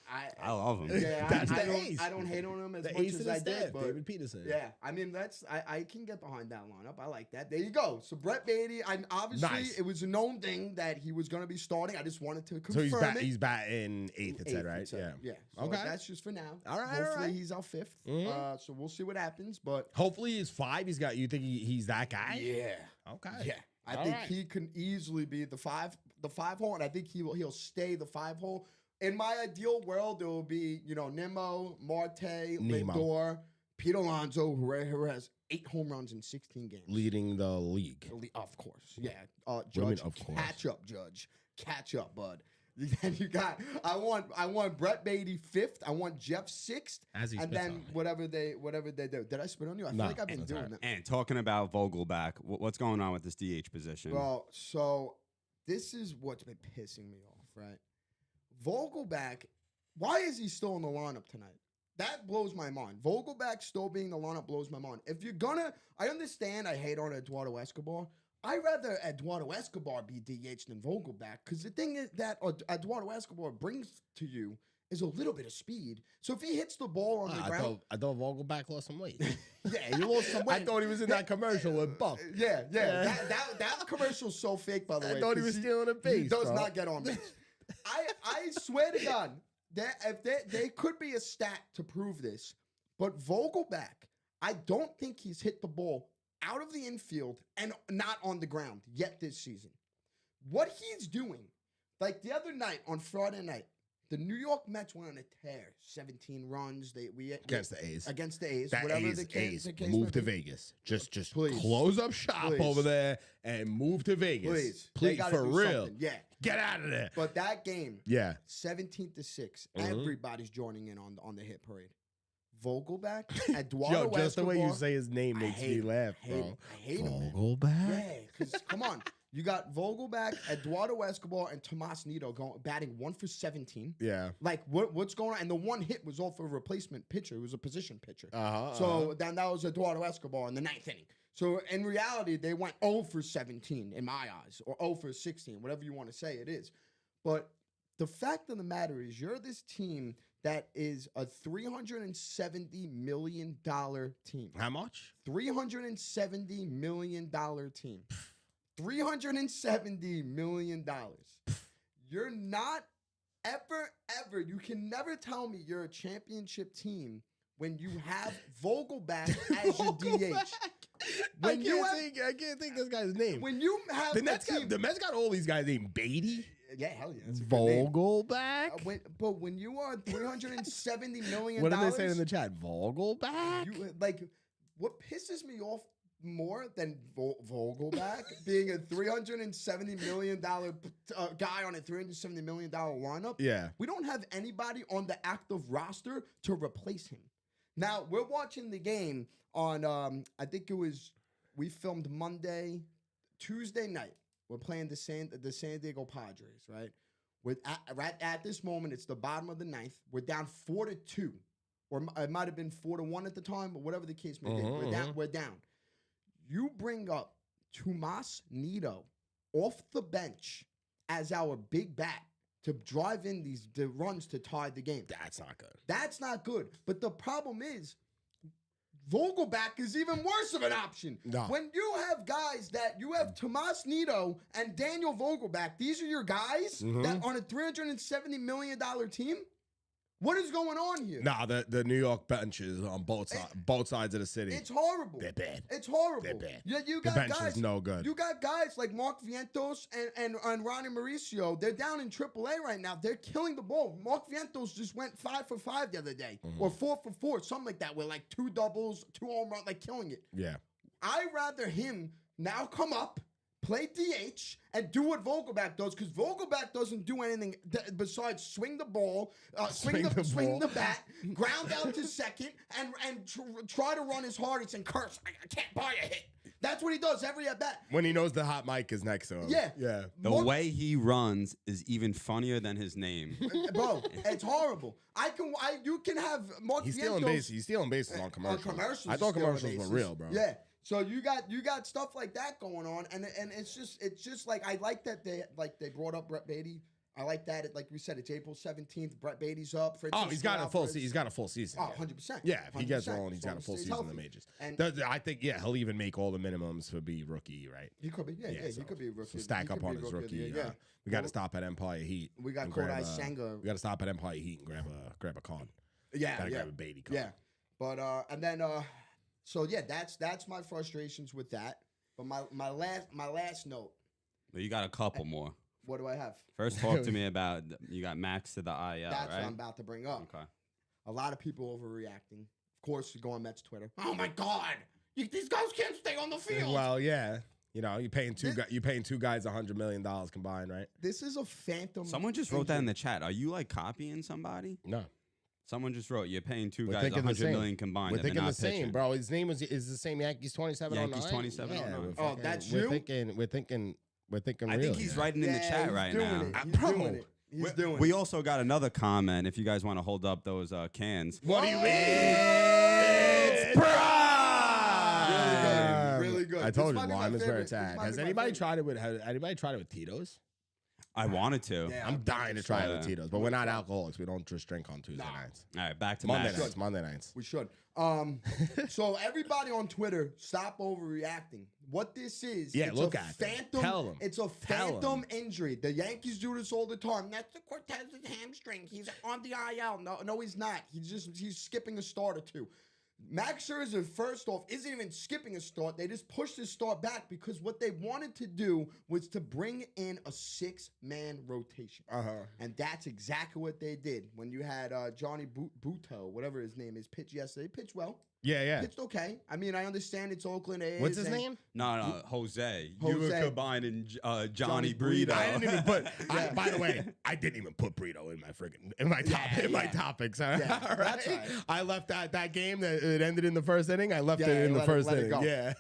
I love him. Yeah, That's the I don't, ace. I don't hate on him as The much ace as of the I staff, did. But David Peterson. yeah, I can get behind that lineup. I like that. There you go. So Brett Beatty, obviously Nice. it was a known thing that he was going to be starting. I just wanted to So confirm he's batting eighth, it said, Eighth, right? it said. Yeah. So Okay. that's just for now. All right, Hopefully all right. he's our 5th. So we'll see what happens. But Hopefully he's 5. You think he's that guy? yeah. Okay. Yeah. I All think right. he can easily be the 5 hole, and I think he'll stay the 5 hole. In my ideal world, there will be, Nimmo, Marte, Nemo. Lindor, Pete Alonso, who has 8 home runs in 16 games. Leading the league. Of course. Yeah. do you mean, Judge, of course? catch up, Judge. Catch up, bud. Then you got I want Brett Beatty 5th. I want Jeff 6th. As he and spits then on me. whatever they do. Did I spit on you? I feel No, like I've been that's doing all right. that. And talking about Vogelback, what's going on with this DH position? Well, so this is what's been pissing me off, right? Vogelback, why is he still in the lineup tonight? That blows my mind. Vogelback still being in the lineup blows my mind. If you're gonna, I understand I hate on Eduardo Escobar. I'd rather Eduardo Escobar be DH than Vogelback, because the thing is that Eduardo Escobar brings to you is a little bit of speed. So if he hits the ball on the ground, I thought Vogelback lost some weight. yeah, he lost some weight. I thought he was in that commercial with Buck. Yeah. That commercial's so fake, by the way. I thought he 'cause was stealing a base. He does bro. not get on base. I swear to God, that if there could be a stat to prove this, but Vogelback, I don't think he's hit the ball out of the infield and not on the ground yet this season. What he's doing, like the other night on Friday night, the New York Mets went on a tear, 17 runs. Against the A's. Against the A's. That whatever A's, the case, A's. the case Move may to be. Vegas. Just Please. close up shop Please. over there and move to Vegas. Please. They Please, gotta for do real. something. Yeah. Get out of there. But that game, Yeah. 17-6, Mhm. everybody's joining in on the hit parade. Vogelback, Eduardo Yo, just the way you Escobar, say his name I makes hate me him. laugh, I hate him. bro. I hate him. Vogelback? Yeah, because come on. You got Vogelback, Eduardo Escobar, and Tomas Nido batting 1 for 17. Yeah. Like, what's going on? And the one hit was off a replacement pitcher. It was a position pitcher. Uh-huh. So then that was Eduardo Escobar in the 9th inning. So in reality, they went 0 for 17 in my eyes, or 0 for 16, whatever you want to say it is. But the fact of the matter is, you're this team that is a $370 million team. How much? $370 million team. $370 million. You're not ever, you can never tell me you're a championship team when you have Vogelback as your DH. I can't think this guy's name. When you have The Mets got all these guys named Beatty, yeah, hell yeah, that's a good name. Vogelback. But when you are $370 million, What are they saying in the chat? Vogelback. like, what pisses me off more than Vogelback being a $370 million guy on a $370 million lineup. Yeah. We don't have anybody on the active roster to replace him. Now, we're watching the game on, I think it was, we filmed Tuesday night. We're playing the San Diego Padres, right? Right at this moment, it's the bottom of the 9th. We're down 4-2. Or it might have been 4-1 at the time, but whatever the case may be. We're down. You bring up Tomas Nido off the bench as our big bat to drive in the runs to tie the game. That's not good. That's not good. But the problem is, Vogelback is even worse of an option. No. When you have guys that you have Tomas Nido and Daniel Vogelback, these are your guys that on a $370 million team. What is going on here? Nah, the New York benches on both sides of the city. It's horrible. They're bad. It's horrible. They're bad. Yeah, you The got bench guys. is no good. You got guys like Mark Vientos and Ronnie Mauricio. They're down in AAA right now. They're killing the ball. Mark Vientos just went 5 for 5 the other day, or 4 for 4, something like that, with like 2 doubles, 2 home runs, like killing it. Yeah. I'd rather him now come up, play DH, and do what Vogelback does, because Vogelback doesn't do anything besides swing the ball, swing the bat, ground out to second, and try to run his hardest and curse. I can't buy a hit. That's what he does every at bat. When he knows the hot mic is next to him. Yeah. Yeah. The way he runs is even funnier than his name. Bro, it's horrible. You can have Mark He's Vientos stealing bases. He's stealing bases on commercials. I thought commercials were real, bro. Yeah. So you got stuff like that going on, and it's just like, I like that they brought up Brett Beatty. I like that. Like we said, it's April 17th. Brett Beatty's up. He's got a full season. He's got a full season. Oh, 100%. Yeah, if he gets 100%. rolling, he's got a full Stays season in healthy. the majors. And I think, he'll even make all the minimums for be rookie, right? he could be. Yeah, so- he could be a rookie. So stack He up could on be his rookie of the rookie. year, yeah. We got to stop at Empire Heat. We got and Kodai grab Senga. We got to stop at Empire Heat and grab a card. Yeah, Gotta yeah. grab a Beatty card. Yeah. But and then so yeah, that's my frustrations with that. But my last note. But you got a couple more. What do I have? First, talk to me about you got Max to the IL, That's right? what I'm about to bring up. Okay. A lot of people overreacting. Of course, you go on Mets Twitter. Oh my God, these guys can't stay on the field. Well, yeah. You know, you're paying two guys $100 million combined, right? This is a phantom. Someone just wrote that in the chat. Are you like copying somebody? No. Someone just wrote you're paying two We're guys thinking the $100 same. million combined. We're and they're thinking the not same, pitching. bro. His name is the same Yankees 2709. Yankees 2709. Oh, that's we're you? Thinking I real. think he's writing in the chat he's right doing now. it. He's Bro, doing it. He's doing We it. also got another comment if you guys want to hold up those cans. What do you mean? It's prime. Really good. I This told you, might be my lime is where favorite. it's This at. might Has be my anybody favorite. tried it with Tito's? I wanted to. Yeah. I'm dying to try it with Yeah. Tito's, but we're not alcoholics. We don't just drink on Tuesday nights. All right, back to Monday Max. nights. Monday nights. We should. So everybody on Twitter, stop overreacting. What this is, Yeah, it's look a at them. phantom. Tell them. It's a Tell phantom injury. The Yankees do this all the time. That's the Cortez's hamstring. He's on the IL. No, he's not. He's skipping a start or two. Max Scherzer, first off, isn't even skipping a start. They just pushed his start back because what they wanted to do was to bring in a 6-man rotation. And that's exactly what they did. When you had Johnny Buto, whatever his name is, pitch yesterday. Pitched well. Yeah. Pitched okay. I mean, I understand it's Oakland A's. What's his and- name? No, Jose. You were Jose. combining Johnny Johnny Brito. I didn't even put. By the way, I didn't even put Brito in my my topics. All Yeah, right? that's right. I left that game that it ended in the first inning. I left Yeah, it in you the let first it inning. go. Yeah.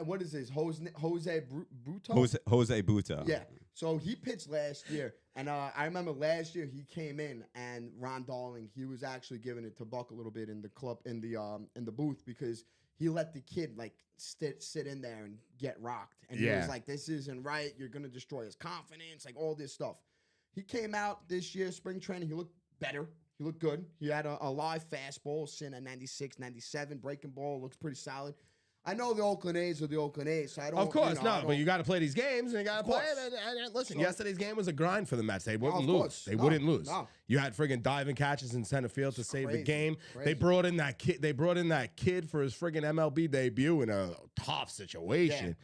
What is this? Jose Buto? Jose Buto. Yeah. So he pitched last year, and I remember last year he came in, and Ron Darling, he was actually giving it to Buck a little bit in the club in the booth because he let the kid like sit in there and get rocked, and he was like, "This isn't right. You're gonna destroy his confidence, like all this stuff." He came out this year, spring training. He looked better. He looked good. He had a live fastball, sitting at 96, 97, breaking ball, looks pretty solid. I know the Oakland A's are the Oakland A's, so I don't. Of course, I but you got to play these games, and you got to play course. them. And listen, So- yesterday's game was a grind for the Mets. They wouldn't of lose. course. They No, wouldn't lose. no. You had friggin' diving catches in center field to save the crazy, game. They crazy. brought in that kid. They brought in that kid for his friggin' MLB debut in a tough Yeah, situation.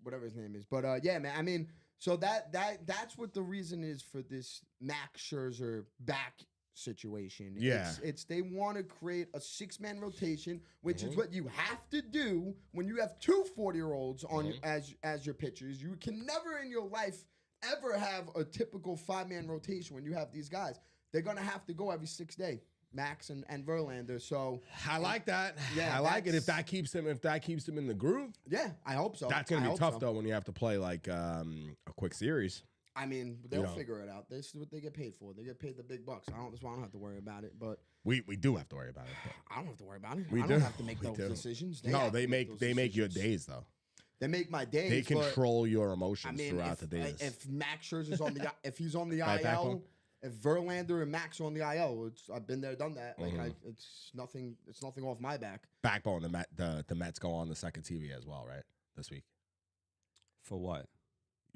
whatever his name is, but yeah, man. I mean, so that's what the reason is for this Max Scherzer back situation. Yeah. It's they want to create a 6-man rotation, which is what you have to do when you have two 40-year-olds on as your pitchers. You can never in your life ever have a typical 5-man rotation when you have these guys. They're gonna have to go every 6 day. Max and Verlander. So I like that. Yeah, I like it. If that's- that keeps him in the groove, yeah, I hope so. that's gonna I be hope tough so. though when you have to play like a quick series. I mean, they'll You know. figure it out. This is what they get paid for. They get paid the big bucks. That's why I don't have to worry about it. But We do have to worry about it. I don't have to worry about it. We I do. don't have to make We those do. decisions. No, have they to make those your decisions. days though. They make my days. They but, control your I emotions mean, throughout the days. if Max Scherzer's on the if he's on the Right back IL, home? if Verlander and Max are on the IL, I've been there, done that. Like Mhm. it's nothing. It's nothing off my back. Backbone, the Mets go on the second TV as well, right? This week. For what?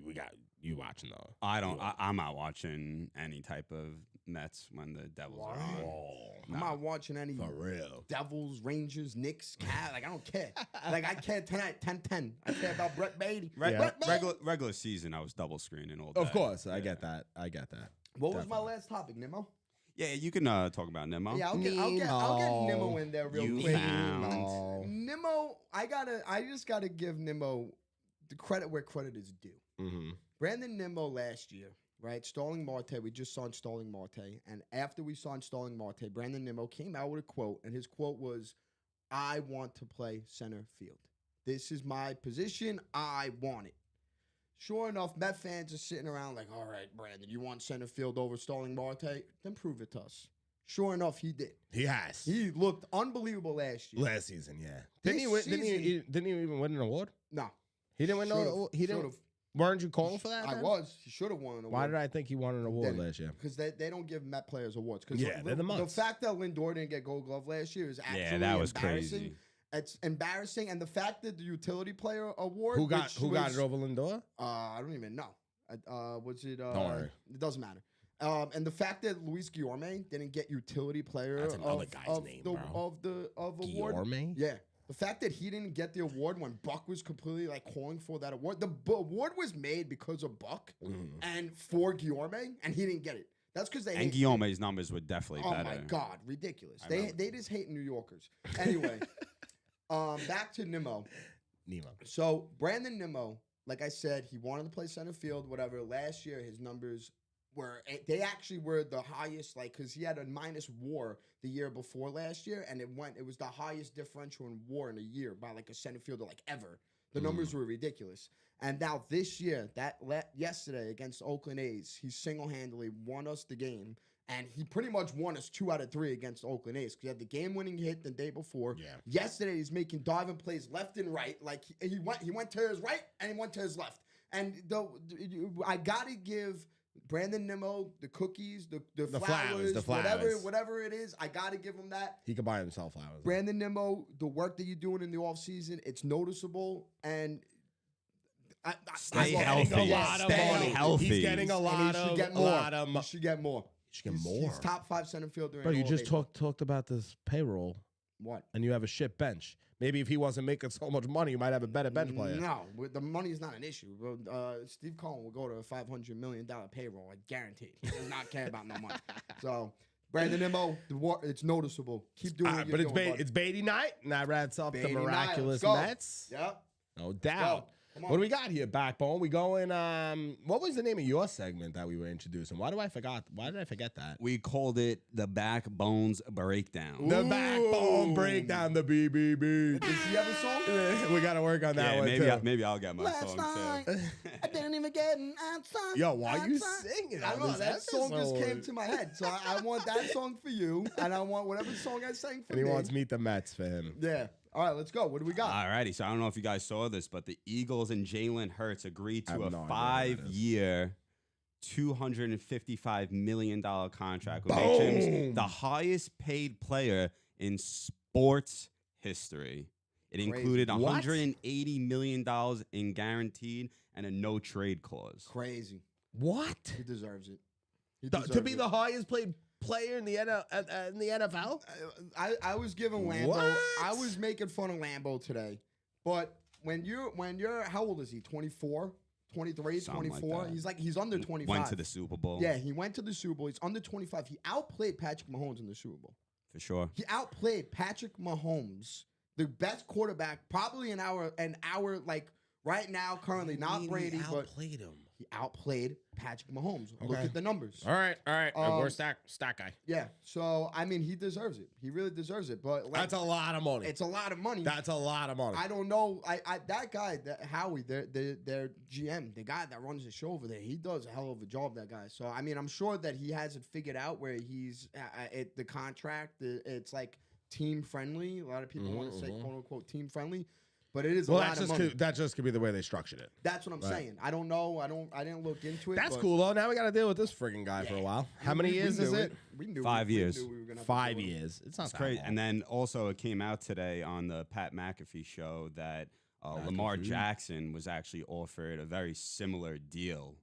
We got you watching though. I don't. I'm not watching any type of Mets when the Devils are on. I'm not watching any For real. Devils, Rangers, Knicks, Cat. Like I don't care. Like I care tonight, 10-10. I care about Brett Beatty. Brett Beatty. Regular season, I was double screening all day. Of course, I Yeah. get that. I get that. What was my Definitely. last topic, Nemo? Yeah, you can talk about Nemo. Yeah, I'll get Nemo in there real You quick. found. Nemo, I just gotta give Nemo the credit where credit is due. Mm-hmm. Brandon Nimmo last year, right? Starling Marte, we just signed Starling Marte. And after we signed Starling Marte, Brandon Nimmo came out with a quote, and his quote was, I want to play center field. This is my position. I want it. Sure enough, Met fans are sitting around like, all right, Brandon, you want center field over Starling Marte? Then prove it to us. Sure enough, he did. He has. He looked unbelievable last year. Last season, yeah. This Didn't he win? season- Didn't he even win an award? No. He didn't win no. Should've, He didn't. should've. Weren't you calling for that? I then? was. He should have won an award. Why did I think he won an award last year? Because they don't give Met players awards. Because Yeah, they're the Mets. fact that Lindor didn't get Gold Glove last year is actually Yeah, that was embarrassing. crazy. It's embarrassing, and the fact that the utility player award, Who got which got was, it over Lindor? I don't even know. Was it? Don't worry. It doesn't matter. And the fact that Luis Guillorme didn't get utility player That's another of, guy's of name, the, bro. of award. Guillorme? Yeah. The fact that he didn't get the award when Buck was completely like calling for that award. The award was made because of Buck Mhm. and for Guillorme, and he didn't get it. That's because they And hate Guillaume's numbers were definitely Oh better. my God, ridiculous. I They remember. just hate New Yorkers. Anyway, back to Nimmo. Nemo. So Brandon Nimmo, like I said, he wanted to play center field, whatever. Last year, his numbers they actually were the highest, like, because he had a minus WAR the year before last year, and it was the highest differential in WAR in a year by like a center fielder like ever. The numbers were ridiculous. And now this year, yesterday against Oakland A's, he single-handedly won us the game. And he pretty much won us 2 out of 3 against Oakland A's because he had the game-winning hit the day before. Yeah. Yesterday, he's making diving plays left and right. Like he went to his right and he went to his left. And I gotta give Brandon Nimmo the cookies, the flowers, whatever it is. I gotta give him that. He could buy himself flowers. Brandon Nimmo, the work that you're doing in the offseason, it's noticeable. And Stay I healthy. A lot of Stay money. healthy. He's getting a lot he should of get a more. lot of He should get more. He's top 5 center fielder. Bro, in you all just of baseball. talked about this payroll, What? and you have a shit bench. Maybe if he wasn't making so much money, you might have a better bench player. No, the money is not an issue. Steve Cohen will go to a $500 million payroll, I guarantee. He does not care about no money. So, Brandon Nimmo, it's noticeable. Keep doing what you're But doing, it's Beatty night, and that wraps up Beatty the night. miraculous Let's go. Mets. Yep. No doubt. Come on. What do we got here, Backbone? We going. What was the name of your segment that we were introducing? Why did I forget that? We called it the Backbones Breakdown. The Backbone Breakdown, the BBB. Does he have a song? We got to work on that Yeah, one maybe too. maybe I'll get my Last song night, too. I didn't even get an answer. Yo, why you Answer. singing? I on don't know. this That song just episode? came to my head. So I want that song for you, and I want whatever song I sang for And he me. wants Meet the Mets for him. Yeah. All right, let's go. What do we got? Alrighty, so I don't know if you guys saw this, but the Eagles and Jalen Hurts agreed I to have a no idea what that is. 5-year, $255 million contract, which makes him Boom. the highest paid player in sports history. It Crazy. included What? $180 million in guaranteed and a no trade clause. Crazy. What? He deserves it. He To deserves be it. the highest paid player in the NFL? I was giving Lambo. What? I was making fun of Lambo today. But when you're how old is he? 24, 23, Something like 24? that. He's under 25. Went to the Super Bowl. Yeah, he went to the Super Bowl. He's under 25. He outplayed Patrick Mahomes in the Super Bowl. For sure. He outplayed Patrick Mahomes, the best quarterback probably in our like right now currently, not Brady, but outplayed him. he outplayed Patrick Mahomes. Look Okay. at the numbers. All right. Um, We're stat guy. Yeah. So I mean, he deserves it. He really deserves it. But like, That's a lot of money. it's a lot of money. That's a lot of money. I don't know. That guy, Howie, their GM, the guy that runs the show over there, he does a hell of a job. That guy. So I mean, I'm sure that he has it figured out where he's the contract. It's like team friendly. A lot of people want to say quote unquote team friendly, but it is a lot of money. That just could be the way they structured it. That's what I'm saying. I don't know. I didn't look into it. That's but cool though. Now we got to deal with this friggin' guy for a while. How many we years is knew it? We knew 5 years. We were gonna have to 5 deal with it. years. It's not It's that crazy. long. And then also it came out today on the Pat McAfee show that Lamar Jackson was actually offered a very similar deal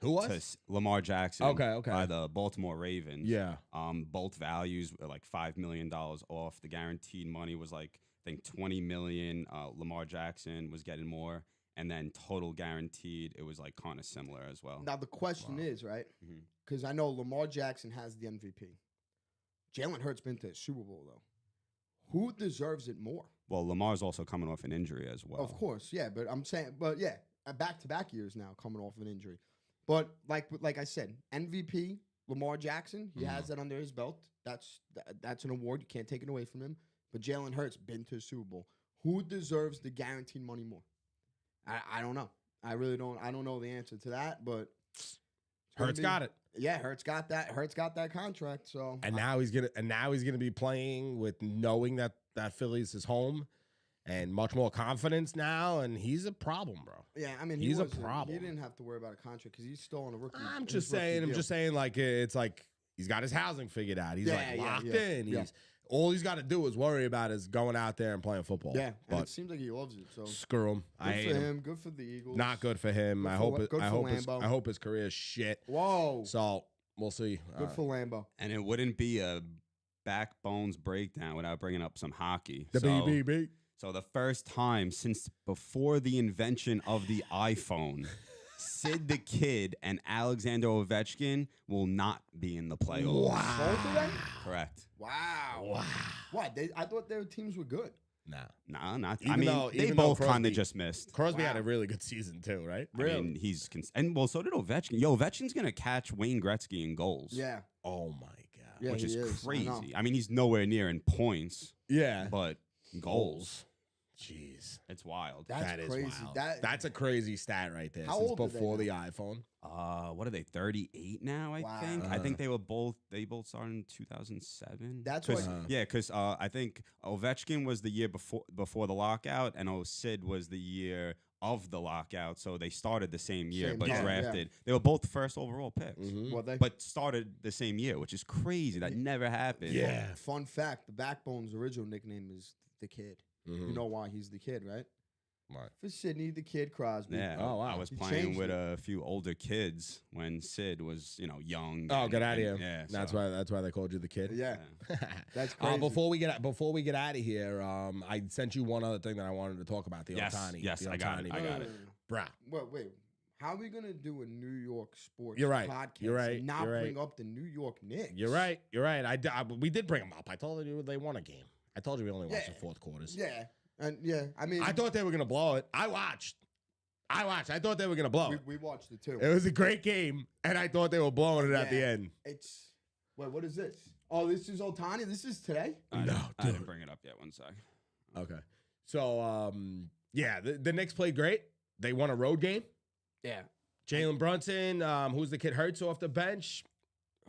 Who was? to Lamar Jackson Okay. by the Baltimore Ravens. Yeah. Both values were like $5 million off. The guaranteed money was like, I think $20 million. Lamar Jackson was getting more. And then total guaranteed, it was like kind of similar as well. Now the question is, right? Mhm. Because I know Lamar Jackson has the MVP. Jalen Hurts been to the Super Bowl though. Who deserves it more? Well, Lamar's also coming off an injury as well. Of course, yeah. But I'm saying, back-to-back years now coming off of an injury. But like I said, MVP Lamar Jackson, he has that under his belt. That's an award. You can't take it away from him. But Jalen Hurts been to the Super Bowl. Who deserves the guaranteed money more? I don't know. I really don't. I don't know the answer to that. But Hurts got it. Yeah, Hurts got that. Hurts got that contract. So And now he's gonna be playing with knowing that Philly's his home, and much more confidence now. And he's a problem, bro. yeah, I mean, he's a wasn't- problem. He didn't have to worry about a contract because he's still on a rookie. I'm his just rookie saying. I'm deal. just saying. Like it's like he's got his housing figured out. He's like locked in. yeah. He's all he's got to do is worry about is going out there and playing football. Yeah, and but it seems like he loves it. So screw him. I good hate for him. him. Good for the Eagles. Not good for him. Good I for hope. good I for hope. Lambeau. I hope his career is shit. Whoa. So we'll see. Good for Lambo. And it wouldn't be a backbones breakdown without bringing up some hockey. the So- BBB. So the first time since before the invention of the iPhone, Sid the Kid and Alexander Ovechkin will not be in the playoffs. Both of them? Correct. Wow. Why? I thought their teams were good. Nah, not. Even I mean, though- they even though both kind Crosby- of just missed. Crosby had a really good season too, right? I mean, and well, so did Ovechkin. Yo, Ovechkin's gonna catch Wayne Gretzky in goals. Yeah. Oh my god. Yeah, which he is is. I know. crazy. I mean, he's nowhere near in points, Yeah. but goals. Jeez. It's wild. That's That crazy. is wild. That's a crazy stat right there. How Since old are they before the now? iPhone. What are they? 38 now, I Wow. think. I think they both started in 2007. That's Cause, what- yeah, because I think Ovechkin was the year before the lockout, and Sid was the year of the lockout. So they started the same year, Same but year, yeah. drafted. They were both first overall picks, Well, they, but started the same year, which is crazy. That never happened. Yeah. Fun fact: the Backbone's original nickname is the Kid. You know why he's the Kid, right? Right. For Sidney the Kid Crosby. Yeah. Oh, wow. I was He playing changed with it. a few older kids when Sid was, young. Oh, and- get out of here. and- Yeah. That's so, why they called you the kid. Yeah. That's crazy. Before we get out of here, I sent you one other thing that I wanted to talk about. The Yes, Ohtani. yes, the I got it, Ohtani. I got it. Bruh. Wait. How are we gonna do a New York sports You're right. podcast You're right. and not You're right. bring up the New York Knicks? You're right. We did bring them up. I told you they won a game. I told you we only watched the fourth quarters. Yeah. And I mean, I thought they were gonna blow it. I watched. I thought they were gonna blow it. we watched it too. It was a great game, and I thought they were blowing it at the Yeah. end. Wait, what is this? Oh, this is Ohtani. This is today. I No, didn't dude. bring it up yet. One sec. Okay. So yeah, the Knicks played great. They won a road game. Yeah. Jalen Brunson, who's the kid Hurts off the bench.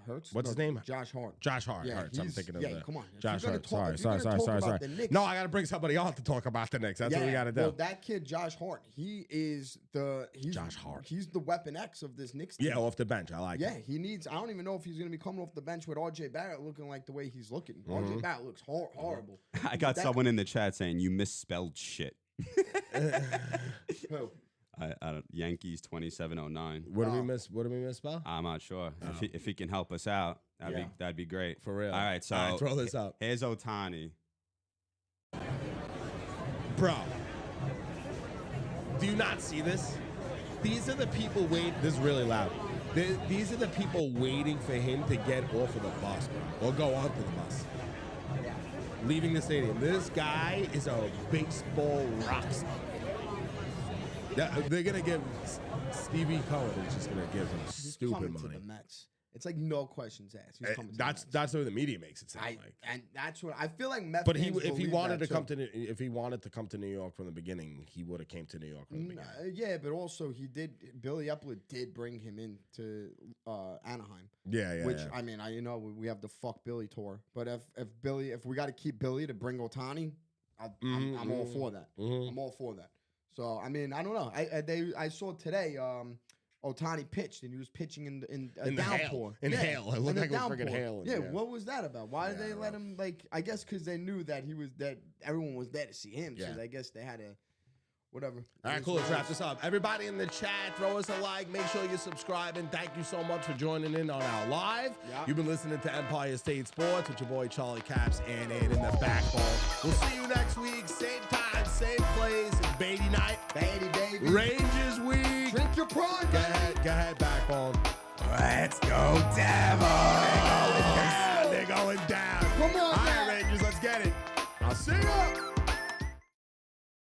Hurts. What's his name? Josh Hart. Josh Hart. Yeah, Hurts. I'm he's- thinking of yeah, the come on. If Josh you're gonna Hart. talk- if Sorry. you're gonna talk about the Knicks- No, I got to bring somebody on to talk about the Knicks. That's what we got to do. Well, that kid, Josh Hart, he's Josh Hart. He's the weapon X of this Knicks team. Yeah, off the bench. I like Yeah, it. he needs. I don't even know if he's going to be coming off the bench with RJ Barrett looking like the way he's looking. Mm-hmm. RJ Barrett looks horrible. I got That- someone in the chat saying you misspelled shit. Who? I don't, Yankees 2709. What did we misspell? I'm not sure. If he can help us out, that'd be great. For real. All right, so All right, throw this up. Here's Ohtani. Bro, do you not see this? These are the people waiting. This is really loud. These are the people waiting for him to get off of the bus, bro, or go onto the bus. Leaving the stadium. This guy is a baseball rock star. They're gonna give Stevie Cohen is just gonna give him He's stupid coming money. to the Mets. It's like no questions asked. He's coming to the That's Mets. that's the way the media makes it sound like. And that's what I feel like. Mets But fans if he believe wanted that to come too. if he wanted to come to New York from the beginning, he would have came to New York from the beginning. Yeah, but also he did. Billy Epler did bring him into Anaheim. Yeah. Which I mean, we have the fuck Billy tour. But if we got to keep Billy to bring Ohtani, I'm all for that. I'm all for that. So I mean, I don't know. I saw today. Ohtani pitched, and he was pitching in a In the hail. downpour. In hail. It looked in a like it was freaking downpour. hail. Yeah, Yeah. what was that about? Why did Yeah, they let rough. him? I guess because they knew that that everyone was there to see him. Yeah. So I guess they had to, whatever. All right, cool. Let's wrap this up. Everybody in the chat, throw us a like. Make sure you subscribe. And thank you so much for joining in on our live. Yeah. You've been listening to Empire State Sports with your boy Charlie Caps and Ed in the backbone. We'll see you next week. Same time, same place. It's Beatty night. Baby, baby. Rangers week. Drink your pride. Go ahead, backbone. Let's go down.